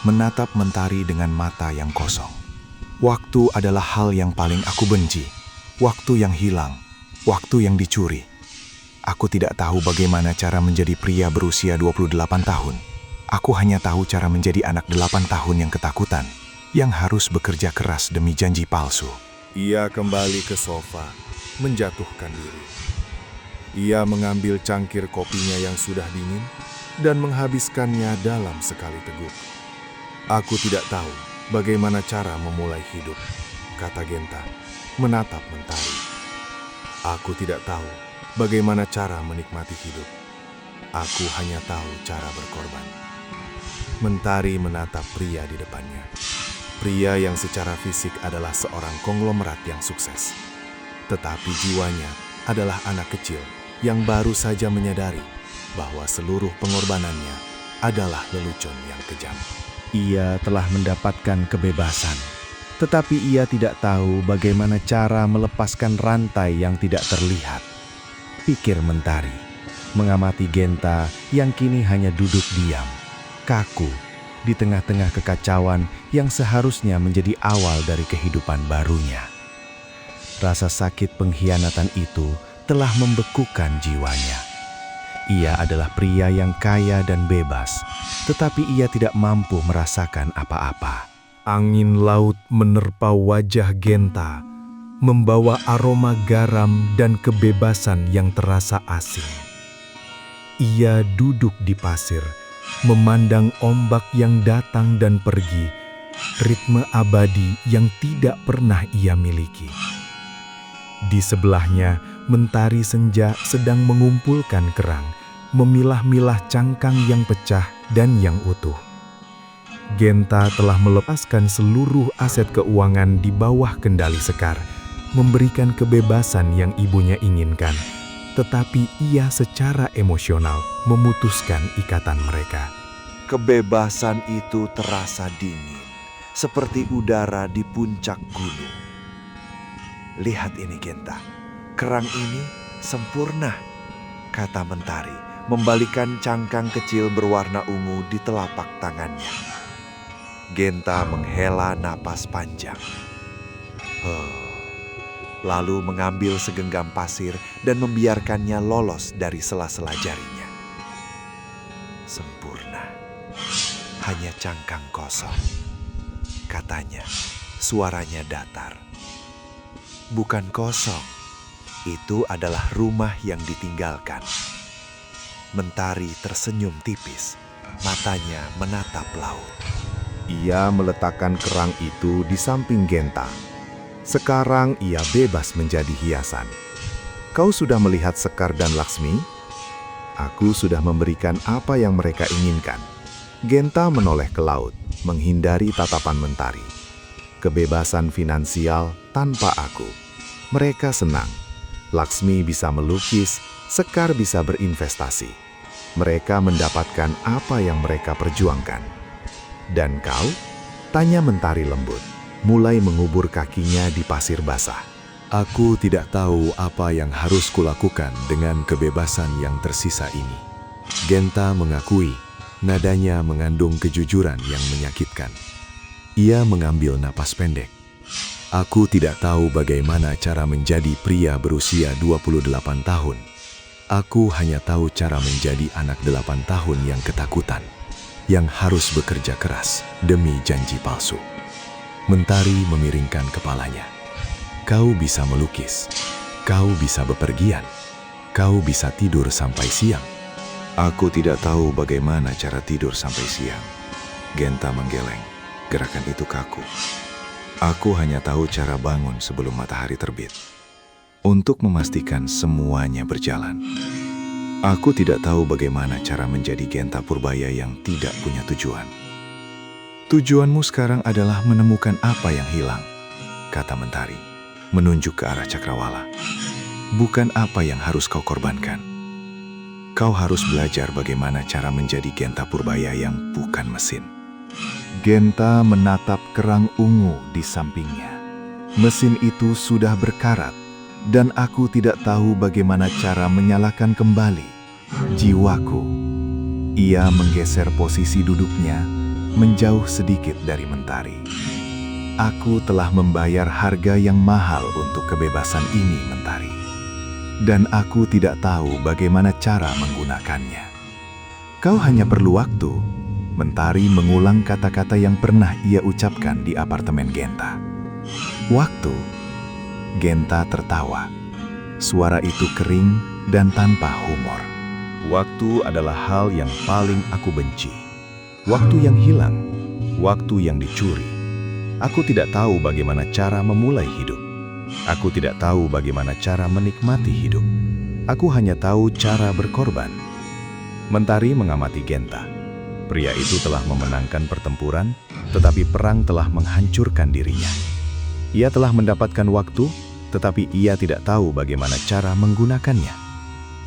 menatap Mentari dengan mata yang kosong. "Waktu adalah hal yang paling aku benci. Waktu yang hilang, waktu yang dicuri. Aku tidak tahu bagaimana cara menjadi pria berusia 28 tahun. Aku hanya tahu cara menjadi anak 8 tahun yang ketakutan, yang harus bekerja keras demi janji palsu." Ia kembali ke sofa, menjatuhkan diri. Ia mengambil cangkir kopinya yang sudah dingin dan menghabiskannya dalam sekali teguk. "Aku tidak tahu bagaimana cara memulai hidup," kata Genta, menatap Mentari. "Aku tidak tahu bagaimana cara menikmati hidup. Aku hanya tahu cara berkorban." Mentari menatap pria di depannya. Pria yang secara fisik adalah seorang konglomerat yang sukses. Tetapi jiwanya adalah anak kecil yang baru saja menyadari bahwa seluruh pengorbanannya adalah lelucon yang kejam. Ia telah mendapatkan kebebasan, tetapi ia tidak tahu bagaimana cara melepaskan rantai yang tidak terlihat. Pikir Mentari. mengamati Genta yang kini hanya duduk diam, kaku, di tengah-tengah kekacauan yang seharusnya menjadi awal dari kehidupan barunya. Rasa sakit pengkhianatan itu telah membekukan jiwanya. Ia adalah pria yang kaya dan bebas, tetapi ia tidak mampu merasakan apa-apa. Angin laut menerpa wajah Genta, membawa aroma garam dan kebebasan yang terasa asing. Ia duduk di pasir, memandang ombak yang datang dan pergi, ritme abadi yang tidak pernah ia miliki. Di sebelahnya, mentari senja sedang mengumpulkan kerang, memilah-milah cangkang yang pecah dan yang utuh. Genta telah melepaskan seluruh aset keuangan di bawah kendali Sekar, memberikan kebebasan yang ibunya inginkan, tetapi ia secara emosional memutuskan ikatan mereka. Kebebasan itu terasa dingin, seperti udara di puncak gunung. Lihat ini Genta, kerang ini sempurna, kata Mentari, membalikan cangkang kecil berwarna ungu di telapak tangannya. Genta menghela napas panjang. Lalu mengambil segenggam pasir dan membiarkannya lolos dari sela-sela jarinya. Sempurna, hanya cangkang kosong, katanya, suaranya datar. Bukan kosong, itu adalah rumah yang ditinggalkan. Mentari tersenyum tipis, matanya menatap laut. Ia meletakkan kerang itu di samping Genta. Sekarang ia bebas menjadi hiasan. Kau sudah melihat Sekar dan Laksmi? Aku sudah memberikan apa yang mereka inginkan. Genta menoleh ke laut, menghindari tatapan Mentari. Kebebasan finansial tanpa aku. Mereka senang. Laksmi bisa melukis, Sekar bisa berinvestasi. Mereka mendapatkan apa yang mereka perjuangkan. Dan kau? Tanya Mentari lembut, mulai mengubur kakinya di pasir basah. Aku tidak tahu apa yang harus kulakukan dengan kebebasan yang tersisa ini. Genta mengakui, nadanya mengandung kejujuran yang menyakitkan. Ia mengambil napas pendek. Aku tidak tahu bagaimana cara menjadi pria berusia 28 tahun. Aku hanya tahu cara menjadi anak 8 tahun yang ketakutan, yang harus bekerja keras demi janji palsu. Mentari memiringkan kepalanya. Kau bisa melukis, kau bisa bepergian, kau bisa tidur sampai siang. Aku tidak tahu bagaimana cara tidur sampai siang. Genta menggeleng, gerakan itu kaku. Aku hanya tahu cara bangun sebelum matahari terbit. Untuk memastikan semuanya berjalan. Aku tidak tahu bagaimana cara menjadi Genta Purbaya yang tidak punya tujuan. Tujuanmu sekarang adalah menemukan apa yang hilang, kata Mentari, menunjuk ke arah Cakrawala. Bukan apa yang harus kau korbankan. Kau harus belajar bagaimana cara menjadi Genta Purbaya yang bukan mesin. Genta menatap kerang ungu di sampingnya. Mesin itu sudah berkarat, dan aku tidak tahu bagaimana cara menyalakan kembali jiwaku. Ia menggeser posisi duduknya, menjauh sedikit dari Mentari. Aku telah membayar harga yang mahal untuk kebebasan ini, Mentari. Dan aku tidak tahu bagaimana cara menggunakannya. Kau hanya perlu waktu. Mentari mengulang kata-kata yang pernah ia ucapkan di apartemen Genta. Waktu. Genta tertawa. Suara itu kering dan tanpa humor. Waktu adalah hal yang paling aku benci. Waktu yang hilang, waktu yang dicuri. Aku tidak tahu bagaimana cara memulai hidup. Aku tidak tahu bagaimana cara menikmati hidup. Aku hanya tahu cara berkorban. Mentari mengamati Genta. Pria itu telah memenangkan pertempuran, tetapi perang telah menghancurkan dirinya. Ia telah mendapatkan waktu, tetapi ia tidak tahu bagaimana cara menggunakannya.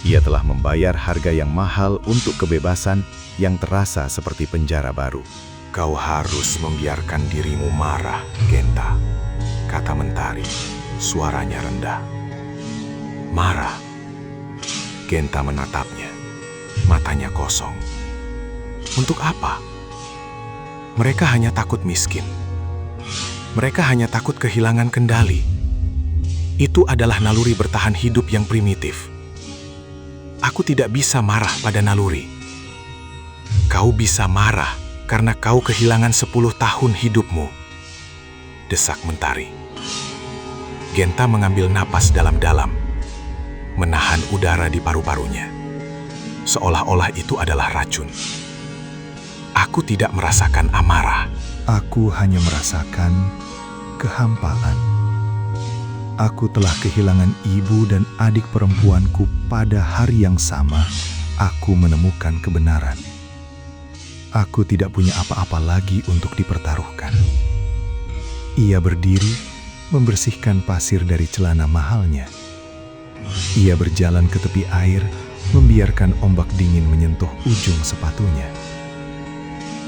Ia telah membayar harga yang mahal untuk kebebasan yang terasa seperti penjara baru. Kau harus membiarkan dirimu marah, Genta, kata Mentari, suaranya rendah. Marah. Genta menatapnya. matanya kosong. Untuk apa? Mereka hanya takut miskin. Mereka hanya takut kehilangan kendali. Itu adalah naluri bertahan hidup yang primitif. Aku tidak bisa marah pada naluri. Kau bisa marah karena kau kehilangan 10 tahun hidupmu. Desak Mentari. Genta mengambil napas dalam-dalam, menahan udara di paru-parunya. Seolah-olah itu adalah racun. Aku tidak merasakan amarah. Aku hanya merasakan kehampaan. Aku telah kehilangan ibu dan adik perempuanku pada hari yang sama. Aku menemukan kebenaran. Aku tidak punya apa-apa lagi untuk dipertaruhkan. Ia berdiri, membersihkan pasir dari celana mahalnya. Ia berjalan ke tepi air, membiarkan ombak dingin menyentuh ujung sepatunya.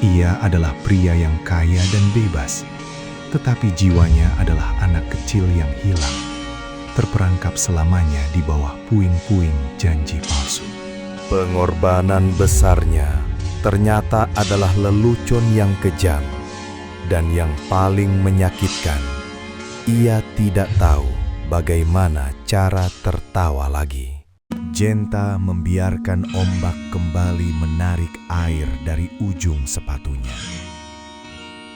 Ia adalah pria yang kaya dan bebas, tetapi jiwanya adalah anak kecil yang hilang, terperangkap selamanya di bawah puing-puing janji palsu. Pengorbanan besarnya ternyata adalah lelucon yang kejam dan yang paling menyakitkan. Ia tidak tahu bagaimana cara tertawa lagi. Genta membiarkan ombak kembali menarik air dari ujung sepatunya.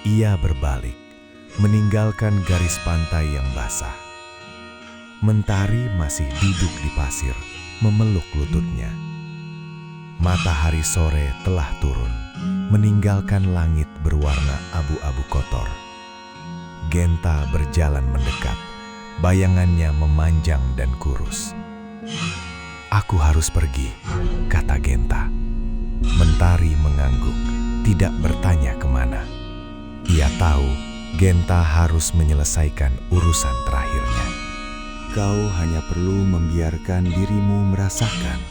Ia berbalik, meninggalkan garis pantai yang basah. Mentari masih duduk di pasir, memeluk lututnya. Matahari sore telah turun, meninggalkan langit berwarna abu-abu kotor. Genta berjalan mendekat, bayangannya memanjang dan kurus. "Aku harus pergi," kata Genta. Mentari mengangguk, tidak bertanya kemana. Ia tahu Genta harus menyelesaikan urusan terakhirnya. Kau hanya perlu membiarkan dirimu merasakan,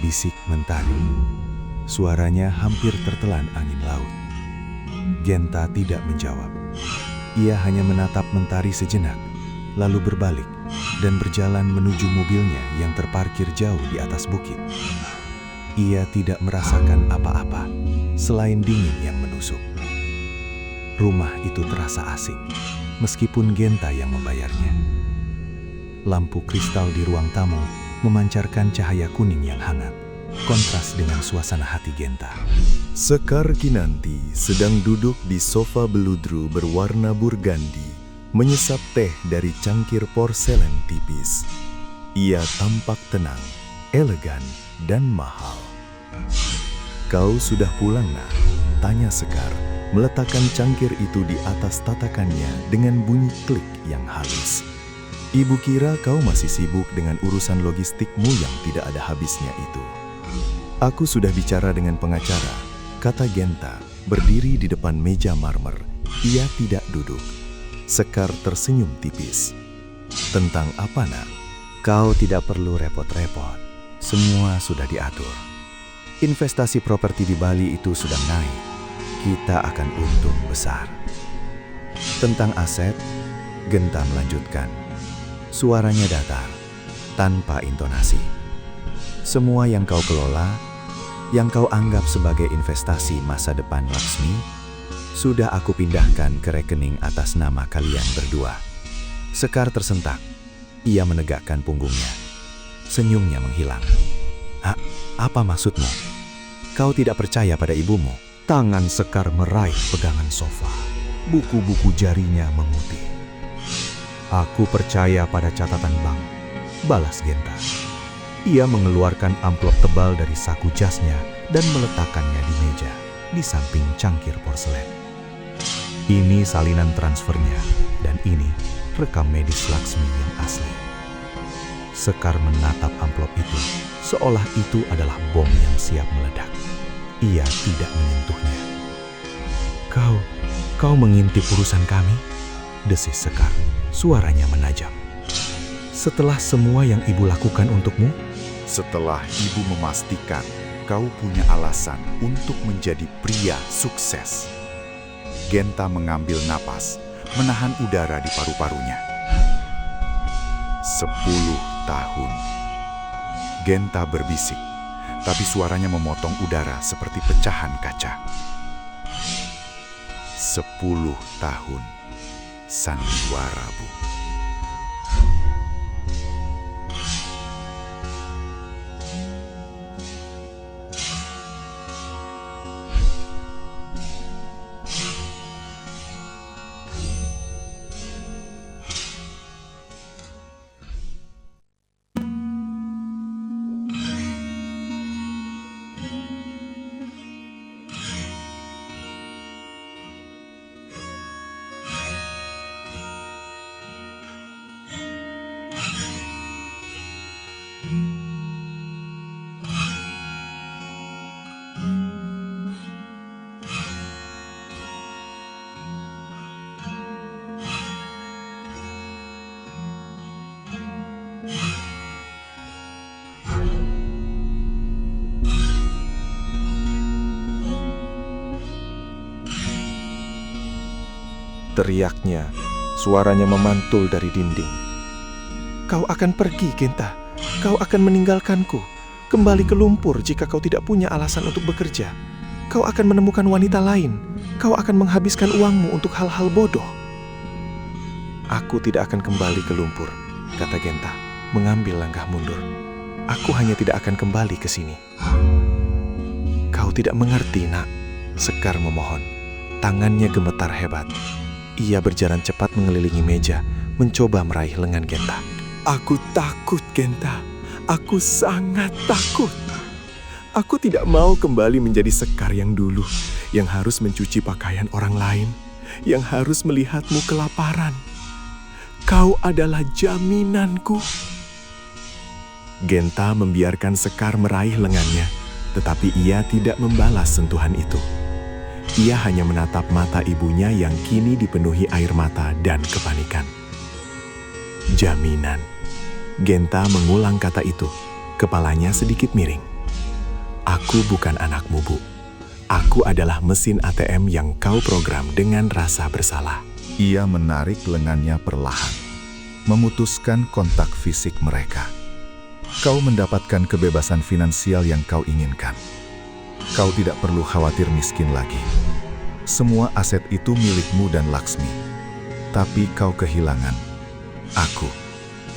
bisik Mentari. Suaranya hampir tertelan angin laut. Genta tidak menjawab. Ia hanya menatap Mentari sejenak, lalu berbalik dan berjalan menuju mobilnya yang terparkir jauh di atas bukit. Ia tidak merasakan apa-apa selain dingin yang menusuk. Rumah itu terasa asing, meskipun Genta yang membayarnya. Lampu kristal di ruang tamu memancarkan cahaya kuning yang hangat, kontras dengan suasana hati Genta. Sekar Kinanti sedang duduk di sofa beludru berwarna burgandi, menyesap teh dari cangkir porselen tipis. Ia tampak tenang, elegan, dan mahal. "Kau sudah pulang, nak?" tanya Sekar, meletakkan cangkir itu di atas tatakannya dengan bunyi klik yang halus. "Ibu kira kau masih sibuk dengan urusan logistikmu yang tidak ada habisnya itu." "Aku sudah bicara dengan pengacara," kata Genta, berdiri di depan meja marmer. Ia tidak duduk. Sekar tersenyum tipis. "Tentang apa, nak?" Kau tidak perlu repot-repot. Semua sudah diatur. Investasi properti di Bali itu sudah naik. Kita akan untung besar. Tentang aset, Genta melanjutkan. Suaranya datar, tanpa intonasi. Semua yang kau kelola, yang kau anggap sebagai investasi masa depan Laksmi, sudah aku pindahkan ke rekening atas nama kalian berdua. Sekar tersentak. Ia menegakkan punggungnya. Senyumnya menghilang. Apa maksudmu? Kau tidak percaya pada ibumu? Tangan Sekar meraih pegangan sofa. Buku-buku jarinya memutih. "Aku percaya pada catatan bank," balas Genta. Ia mengeluarkan amplop tebal dari saku jasnya dan meletakkannya di meja, di samping cangkir porselen. "Ini salinan transfernya, dan ini rekam medis Laksmi yang asli." Sekar menatap amplop itu, seolah itu adalah bom yang siap meledak. Ia tidak menyentuhnya. Kau mengintip urusan kami?" desis Sekar, suaranya menajam. "Setelah semua yang ibu lakukan untukmu?" Setelah ibu memastikan kau punya alasan untuk menjadi pria sukses. Genta mengambil napas, menahan udara di paru-parunya. 10 tahun. Genta berbisik. tapi suaranya memotong udara seperti pecahan kaca. 10 tahun sandiwara, Bu. Teriaknya, suaranya memantul dari dinding. Kau akan pergi, Genta. Kau akan meninggalkanku. Kembali ke lumpur jika kau tidak punya alasan untuk bekerja. Kau akan menemukan wanita lain. Kau akan menghabiskan uangmu untuk hal-hal bodoh. Aku tidak akan kembali ke lumpur, kata Genta, mengambil langkah mundur. Aku hanya tidak akan kembali ke sini. Kau tidak mengerti, nak, Sekar memohon. Tangannya gemetar hebat. Ia berjalan cepat mengelilingi meja, mencoba meraih lengan Genta. Aku takut, Genta. Aku sangat takut. Aku tidak mau kembali menjadi Sekar yang dulu, yang harus mencuci pakaian orang lain, yang harus melihatmu kelaparan. Kau adalah jaminanku. Genta membiarkan Sekar meraih lengannya, tetapi ia tidak membalas sentuhan itu. Ia hanya menatap mata ibunya yang kini dipenuhi air mata dan kepanikan. Jaminan. Genta mengulang kata itu, kepalanya sedikit miring. Aku bukan anakmu, Bu. Aku adalah mesin ATM yang kau program dengan rasa bersalah. Ia menarik lengannya perlahan, memutuskan kontak fisik mereka. Kau mendapatkan kebebasan finansial yang kau inginkan. Kau tidak perlu khawatir miskin lagi. Semua aset itu milikmu dan Laksmi. Tapi kau kehilangan aku.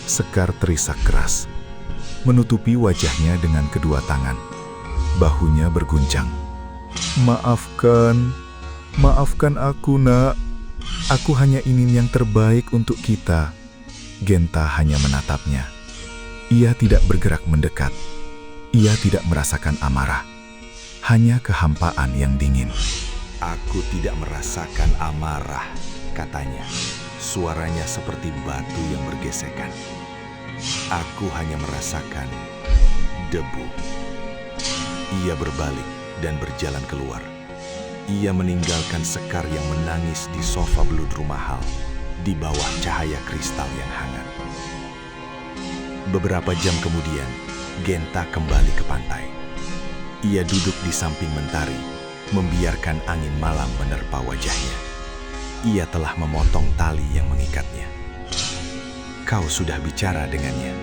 Sekar terisak keras, menutupi wajahnya dengan kedua tangan. Bahunya berguncang. Maafkan aku, nak. Aku hanya ingin yang terbaik untuk kita. Genta hanya menatapnya. Ia tidak bergerak mendekat. Ia tidak merasakan amarah. Hanya kehampaan yang dingin. Aku tidak merasakan amarah, katanya. Suaranya seperti batu yang bergesekan. Aku hanya merasakan debu. Ia berbalik dan berjalan keluar. Ia meninggalkan Sekar yang menangis di sofa beludru mahal di bawah cahaya kristal yang hangat. Beberapa jam kemudian, Genta kembali ke pantai. Ia duduk di samping Mentari, membiarkan angin malam menerpa wajahnya. Ia telah memotong tali yang mengikatnya. Kau sudah bicara dengannya?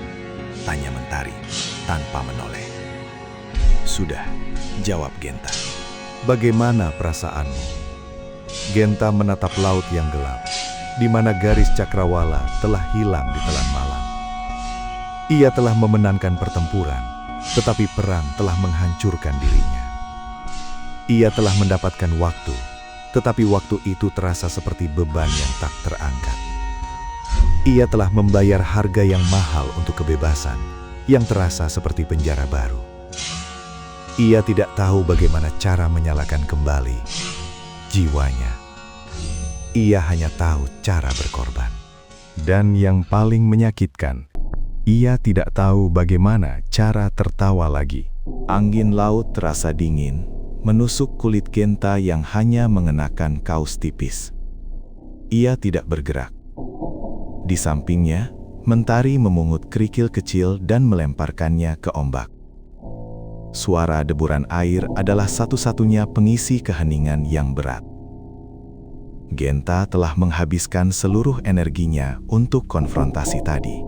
Tanya Mentari tanpa menoleh. Sudah, jawab Genta. Bagaimana perasaanmu? Genta menatap laut yang gelap, di mana garis cakrawala telah hilang di telan malam. Ia telah memenangkan pertempuran, tetapi perang telah menghancurkan dirinya. Ia telah mendapatkan waktu, tetapi waktu itu terasa seperti beban yang tak terangkat. Ia telah membayar harga yang mahal untuk kebebasan, yang terasa seperti penjara baru. Ia tidak tahu bagaimana cara menyalakan kembali jiwanya. Ia hanya tahu cara berkorban. Dan yang paling menyakitkan, ia tidak tahu bagaimana cara tertawa lagi. Angin laut terasa dingin, menusuk kulit Genta yang hanya mengenakan kaos tipis. Ia tidak bergerak. Di sampingnya, Mentari memungut kerikil kecil dan melemparkannya ke ombak. Suara deburan air adalah satu-satunya pengisi keheningan yang berat. Genta telah menghabiskan seluruh energinya untuk konfrontasi tadi.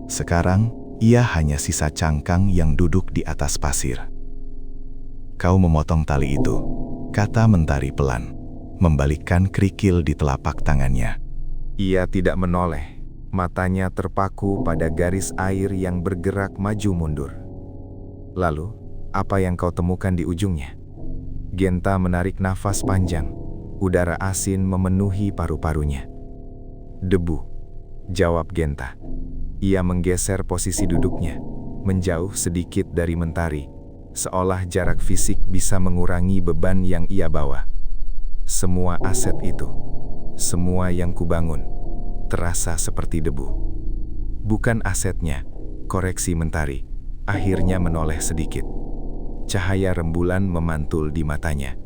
Sekarang, Ia hanya sisa cangkang yang duduk di atas pasir. Kau memotong tali itu, kata Mentari pelan, membalikkan kerikil di telapak tangannya. Ia tidak menoleh, matanya terpaku pada garis air yang bergerak maju mundur. Lalu, apa yang kau temukan di ujungnya? Genta menarik nafas panjang, udara asin memenuhi paru-parunya. Debu, jawab Genta. Ia menggeser posisi duduknya, menjauh sedikit dari Mentari, seolah jarak fisik bisa mengurangi beban yang ia bawa. Semua aset itu, semua yang kubangun, terasa seperti debu. Bukan asetnya, koreksi Mentari, akhirnya menoleh sedikit. Cahaya rembulan memantul di matanya.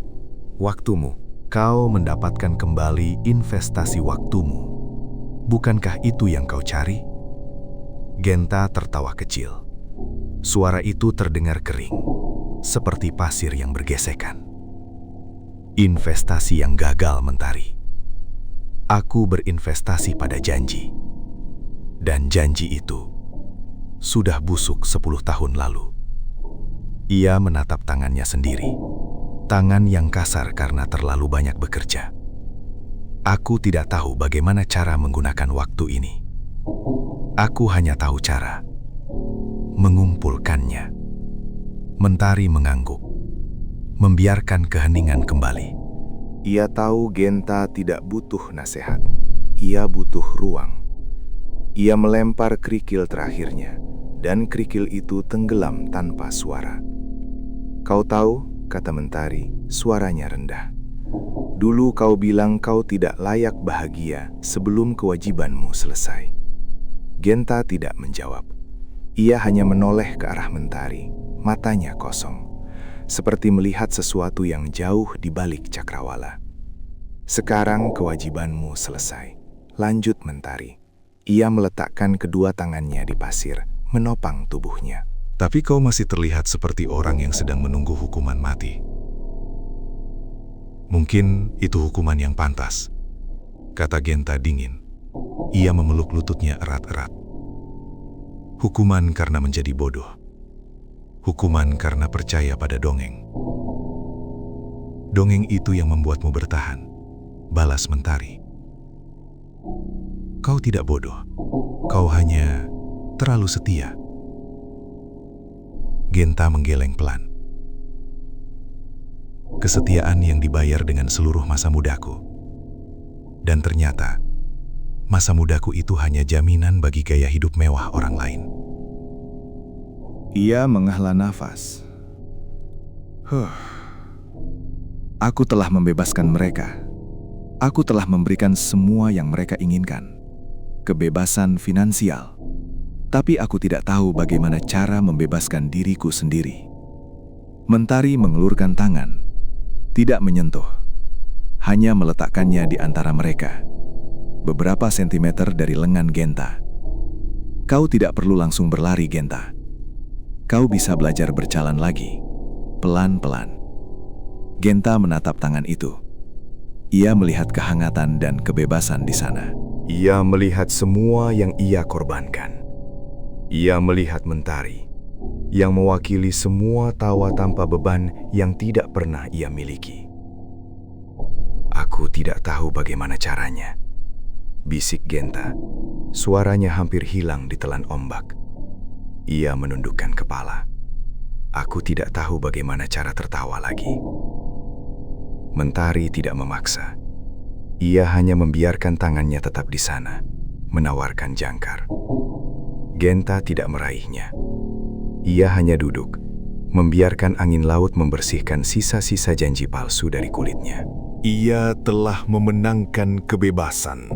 Waktumu. Kau mendapatkan kembali investasi waktumu. Bukankah itu yang kau cari? Genta tertawa kecil. Suara itu terdengar kering, seperti pasir yang bergesekan. Investasi yang gagal, Mentari. Aku berinvestasi pada janji. Dan janji itu sudah busuk 10 tahun lalu. Ia menatap tangannya sendiri. Tangan yang kasar karena terlalu banyak bekerja. Aku tidak tahu bagaimana cara menggunakan waktu ini. Aku hanya tahu cara mengumpulkannya. Mentari mengangguk, membiarkan keheningan kembali. Ia tahu Genta tidak butuh nasihat. Ia butuh ruang. Ia melempar kerikil terakhirnya, dan kerikil itu tenggelam tanpa suara. Kau tahu, kata Mentari, suaranya rendah. Dulu kau bilang kau tidak layak bahagia sebelum kewajibanmu selesai. Genta tidak menjawab. Ia hanya menoleh ke arah Mentari, matanya kosong, seperti melihat sesuatu yang jauh di balik cakrawala. Sekarang kewajibanmu selesai. Lanjut Mentari. Ia meletakkan kedua tangannya di pasir, menopang tubuhnya. Tapi kau masih terlihat seperti orang yang sedang menunggu hukuman mati. Mungkin itu hukuman yang pantas, kata Genta dingin. Ia memeluk lututnya erat-erat. Hukuman karena menjadi bodoh. Hukuman karena percaya pada dongeng. Dongeng itu yang membuatmu bertahan, balas Mentari. Kau tidak bodoh. Kau hanya terlalu setia. Genta menggeleng pelan. Kesetiaan yang dibayar dengan seluruh masa mudaku. Dan ternyata, masa mudaku itu hanya jaminan bagi gaya hidup mewah orang lain. Ia menghela nafas. Aku telah membebaskan mereka. Aku telah memberikan semua yang mereka inginkan. Kebebasan finansial. Tapi aku tidak tahu bagaimana cara membebaskan diriku sendiri. Mentari mengelurkan tangan. Tidak menyentuh. Hanya meletakkannya di antara mereka. Beberapa sentimeter dari lengan Genta. Kau tidak perlu langsung berlari, Genta. Kau bisa belajar berjalan lagi. Pelan-pelan. Genta menatap tangan itu. Ia melihat kehangatan dan kebebasan di sana. Ia melihat semua yang ia korbankan. Ia melihat Mentari, yang mewakili semua tawa tanpa beban yang tidak pernah ia miliki. Aku tidak tahu bagaimana caranya, bisik Genta. Suaranya hampir hilang ditelan ombak. Ia menundukkan kepala. Aku tidak tahu bagaimana cara tertawa lagi. Mentari tidak memaksa. Ia hanya membiarkan tangannya tetap di sana, menawarkan jangkar. Genta tidak meraihnya. Ia hanya duduk, membiarkan angin laut membersihkan sisa-sisa janji palsu dari kulitnya. Ia telah memenangkan kebebasan,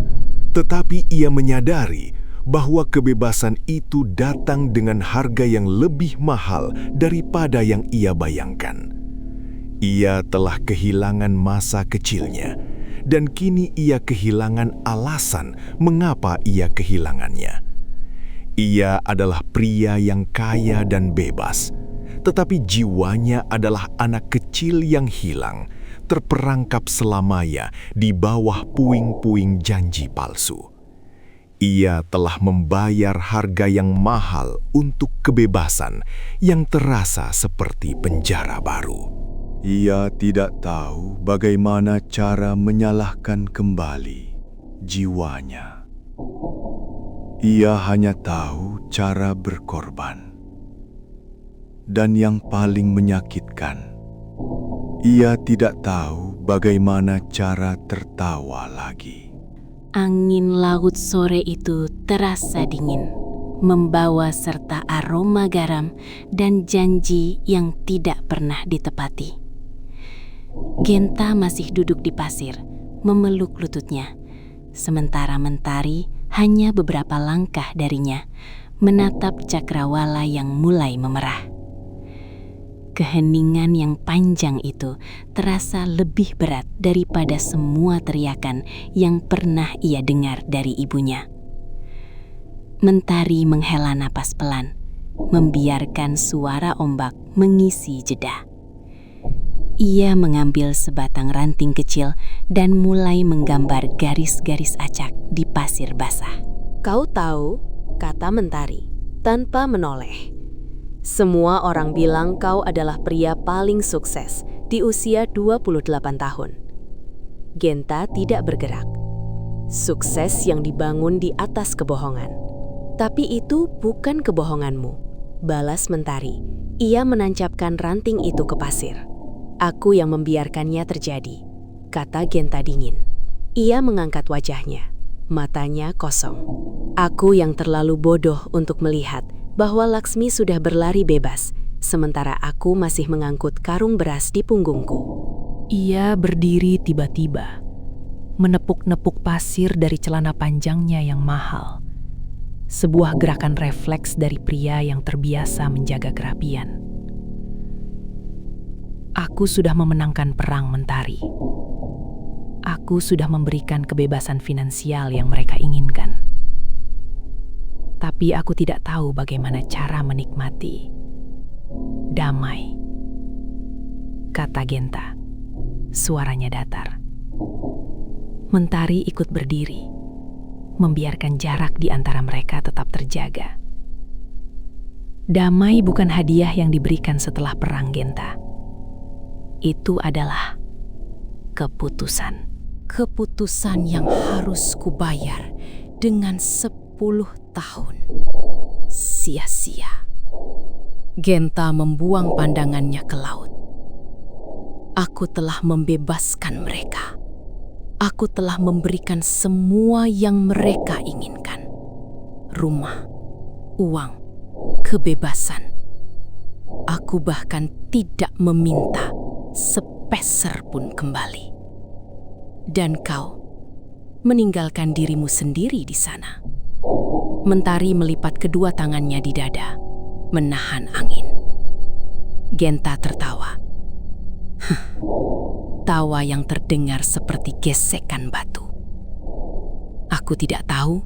tetapi ia menyadari bahwa kebebasan itu datang dengan harga yang lebih mahal daripada yang ia bayangkan. Ia telah kehilangan masa kecilnya, dan kini ia kehilangan alasan mengapa ia kehilangannya. Ia adalah pria yang kaya dan bebas, tetapi jiwanya adalah anak kecil yang hilang, terperangkap selamanya di bawah puing-puing janji palsu. Ia telah membayar harga yang mahal untuk kebebasan yang terasa seperti penjara baru. Ia tidak tahu bagaimana cara menyalahkan kembali jiwanya. Ia hanya tahu cara berkorban. Dan yang paling menyakitkan, ia tidak tahu bagaimana cara tertawa lagi. Angin laut sore itu terasa dingin, membawa serta aroma garam dan janji yang tidak pernah ditepati. Genta masih duduk di pasir, memeluk lututnya, sementara Mentari hanya beberapa langkah darinya, menatap cakrawala yang mulai memerah. Keheningan yang panjang itu terasa lebih berat daripada semua teriakan yang pernah ia dengar dari ibunya. Mentari menghela napas pelan, membiarkan suara ombak mengisi jeda. Ia mengambil sebatang ranting kecil dan mulai menggambar garis-garis acak di pasir basah. "Kau tahu," kata Mentari, tanpa menoleh. "Semua orang bilang kau adalah pria paling sukses di usia 28 tahun. Genta tidak bergerak. Sukses yang dibangun di atas kebohongan. Tapi itu bukan kebohonganmu," balas Mentari. Ia menancapkan ranting itu ke pasir. "Aku yang membiarkannya terjadi," kata Genta dingin. Ia mengangkat wajahnya, matanya kosong. "Aku yang terlalu bodoh untuk melihat bahwa Laksmi sudah berlari bebas, sementara aku masih mengangkut karung beras di punggungku." Ia berdiri tiba-tiba, menepuk-nepuk pasir dari celana panjangnya yang mahal. Sebuah gerakan refleks dari pria yang terbiasa menjaga kerapian. "Aku sudah memenangkan perang, Mentari. Aku sudah memberikan kebebasan finansial yang mereka inginkan. Tapi aku tidak tahu bagaimana cara menikmati damai," kata Genta. Suaranya datar. Mentari ikut berdiri, membiarkan jarak di antara mereka tetap terjaga. Damai bukan hadiah yang diberikan setelah perang, Genta. Itu adalah keputusan. Keputusan yang harus kubayar dengan 10 tahun. Sia-sia. Genta membuang pandangannya ke laut. "Aku telah membebaskan mereka. Aku telah memberikan semua yang mereka inginkan. Rumah, uang, kebebasan. Aku bahkan tidak meminta sepeser pun kembali. Dan kau meninggalkan dirimu sendiri di sana." Mentari melipat kedua tangannya di dada, menahan angin. Genta tertawa. Tawa yang terdengar seperti gesekan batu. "Aku tidak tahu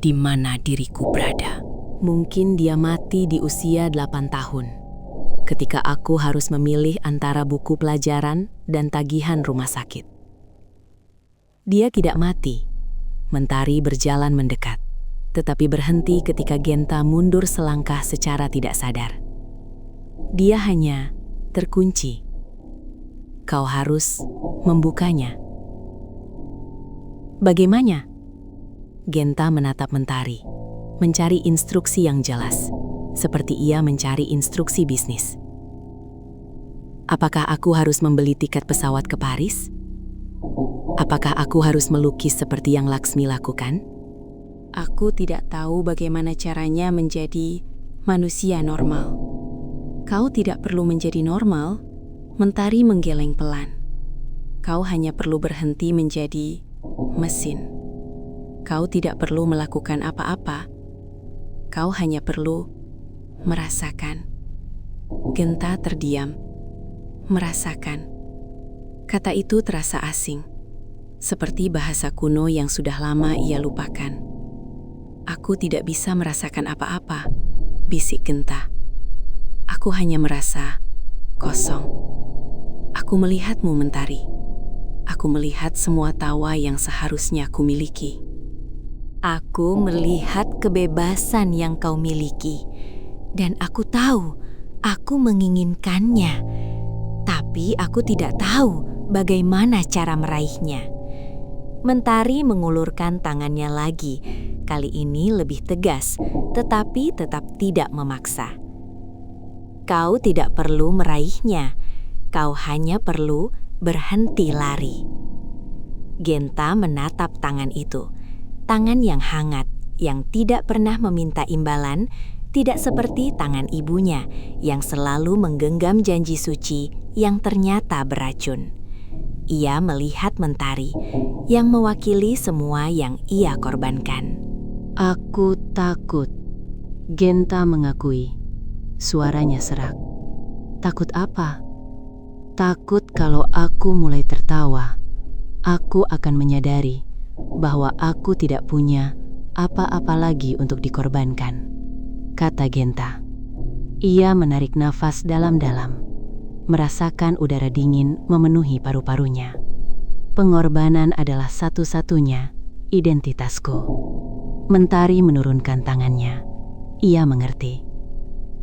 di mana diriku berada. Mungkin dia mati di usia 8 tahun. Ketika aku harus memilih antara buku pelajaran dan tagihan rumah sakit." Dia tidak mati. Mentari berjalan mendekat, tetapi berhenti ketika Genta mundur selangkah secara tidak sadar. Dia hanya terkunci. "Kau harus membukanya." "Bagaimana?" Genta menatap Mentari, mencari instruksi yang jelas, seperti ia mencari instruksi bisnis. "Apakah aku harus membeli tiket pesawat ke Paris? Apakah aku harus melukis seperti yang Laksmi lakukan? Aku tidak tahu bagaimana caranya menjadi manusia normal." "Kau tidak perlu menjadi normal," Mentari menggeleng pelan. "Kau hanya perlu berhenti menjadi mesin. Kau tidak perlu melakukan apa-apa. Kau hanya perlu merasakan." Genta terdiam. Merasakan. Kata itu terasa asing, seperti bahasa kuno yang sudah lama ia lupakan. "Aku tidak bisa merasakan apa-apa," bisik Genta. "Aku hanya merasa kosong. Aku melihatmu, Mentari. Aku melihat semua tawa yang seharusnya aku miliki." Aku melihat kebebasan yang kau miliki, dan aku tahu aku menginginkannya, tapi aku tidak tahu bagaimana cara meraihnya. Mentari mengulurkan tangannya lagi, kali ini lebih tegas, tetapi tetap tidak memaksa. Kau tidak perlu meraihnya, kau hanya perlu berhenti lari. Genta menatap tangan itu. Tangan yang hangat, yang tidak pernah meminta imbalan, tidak seperti tangan ibunya yang selalu menggenggam janji suci yang ternyata beracun. Ia melihat Mentari yang mewakili semua yang ia korbankan. Aku takut, Genta mengakui. Suaranya serak. Takut apa? Takut kalau aku mulai tertawa, aku akan menyadari bahwa aku tidak punya apa-apa lagi untuk dikorbankan, kata Genta. Ia menarik nafas dalam-dalam, merasakan udara dingin memenuhi paru-parunya. Pengorbanan adalah satu-satunya identitasku. Mentari menurunkan tangannya. Ia mengerti.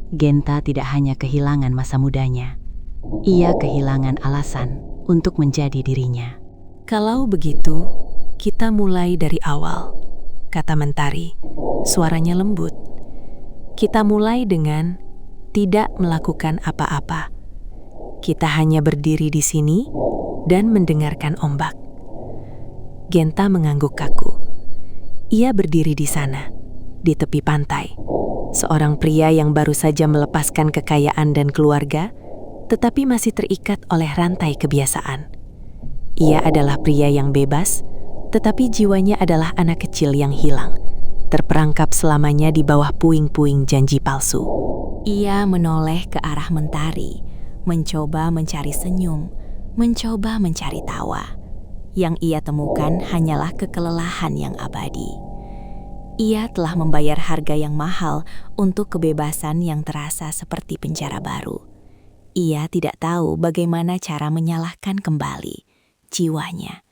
Genta tidak hanya kehilangan masa mudanya, ia kehilangan alasan untuk menjadi dirinya. Kalau begitu, kita mulai dari awal, kata Mentari. Suaranya lembut. Kita mulai dengan tidak melakukan apa-apa. Kita hanya berdiri di sini dan mendengarkan ombak. Genta mengangguk kaku. Ia berdiri di sana, di tepi pantai. Seorang pria yang baru saja melepaskan kekayaan dan keluarga, tetapi masih terikat oleh rantai kebiasaan. Ia adalah pria yang bebas, tetapi jiwanya adalah anak kecil yang hilang, terperangkap selamanya di bawah puing-puing janji palsu. Ia menoleh ke arah Mentari, mencoba mencari senyum, mencoba mencari tawa. Yang ia temukan hanyalah kekelelahan yang abadi. Ia telah membayar harga yang mahal untuk kebebasan yang terasa seperti penjara baru. Ia tidak tahu bagaimana cara menyalahkan kembali jiwanya.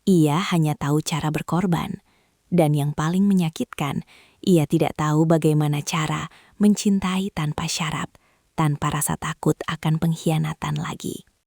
Ia hanya tahu cara berkorban. Dan yang paling menyakitkan, ia tidak tahu bagaimana cara mencintai tanpa syarat, tanpa rasa takut akan pengkhianatan lagi.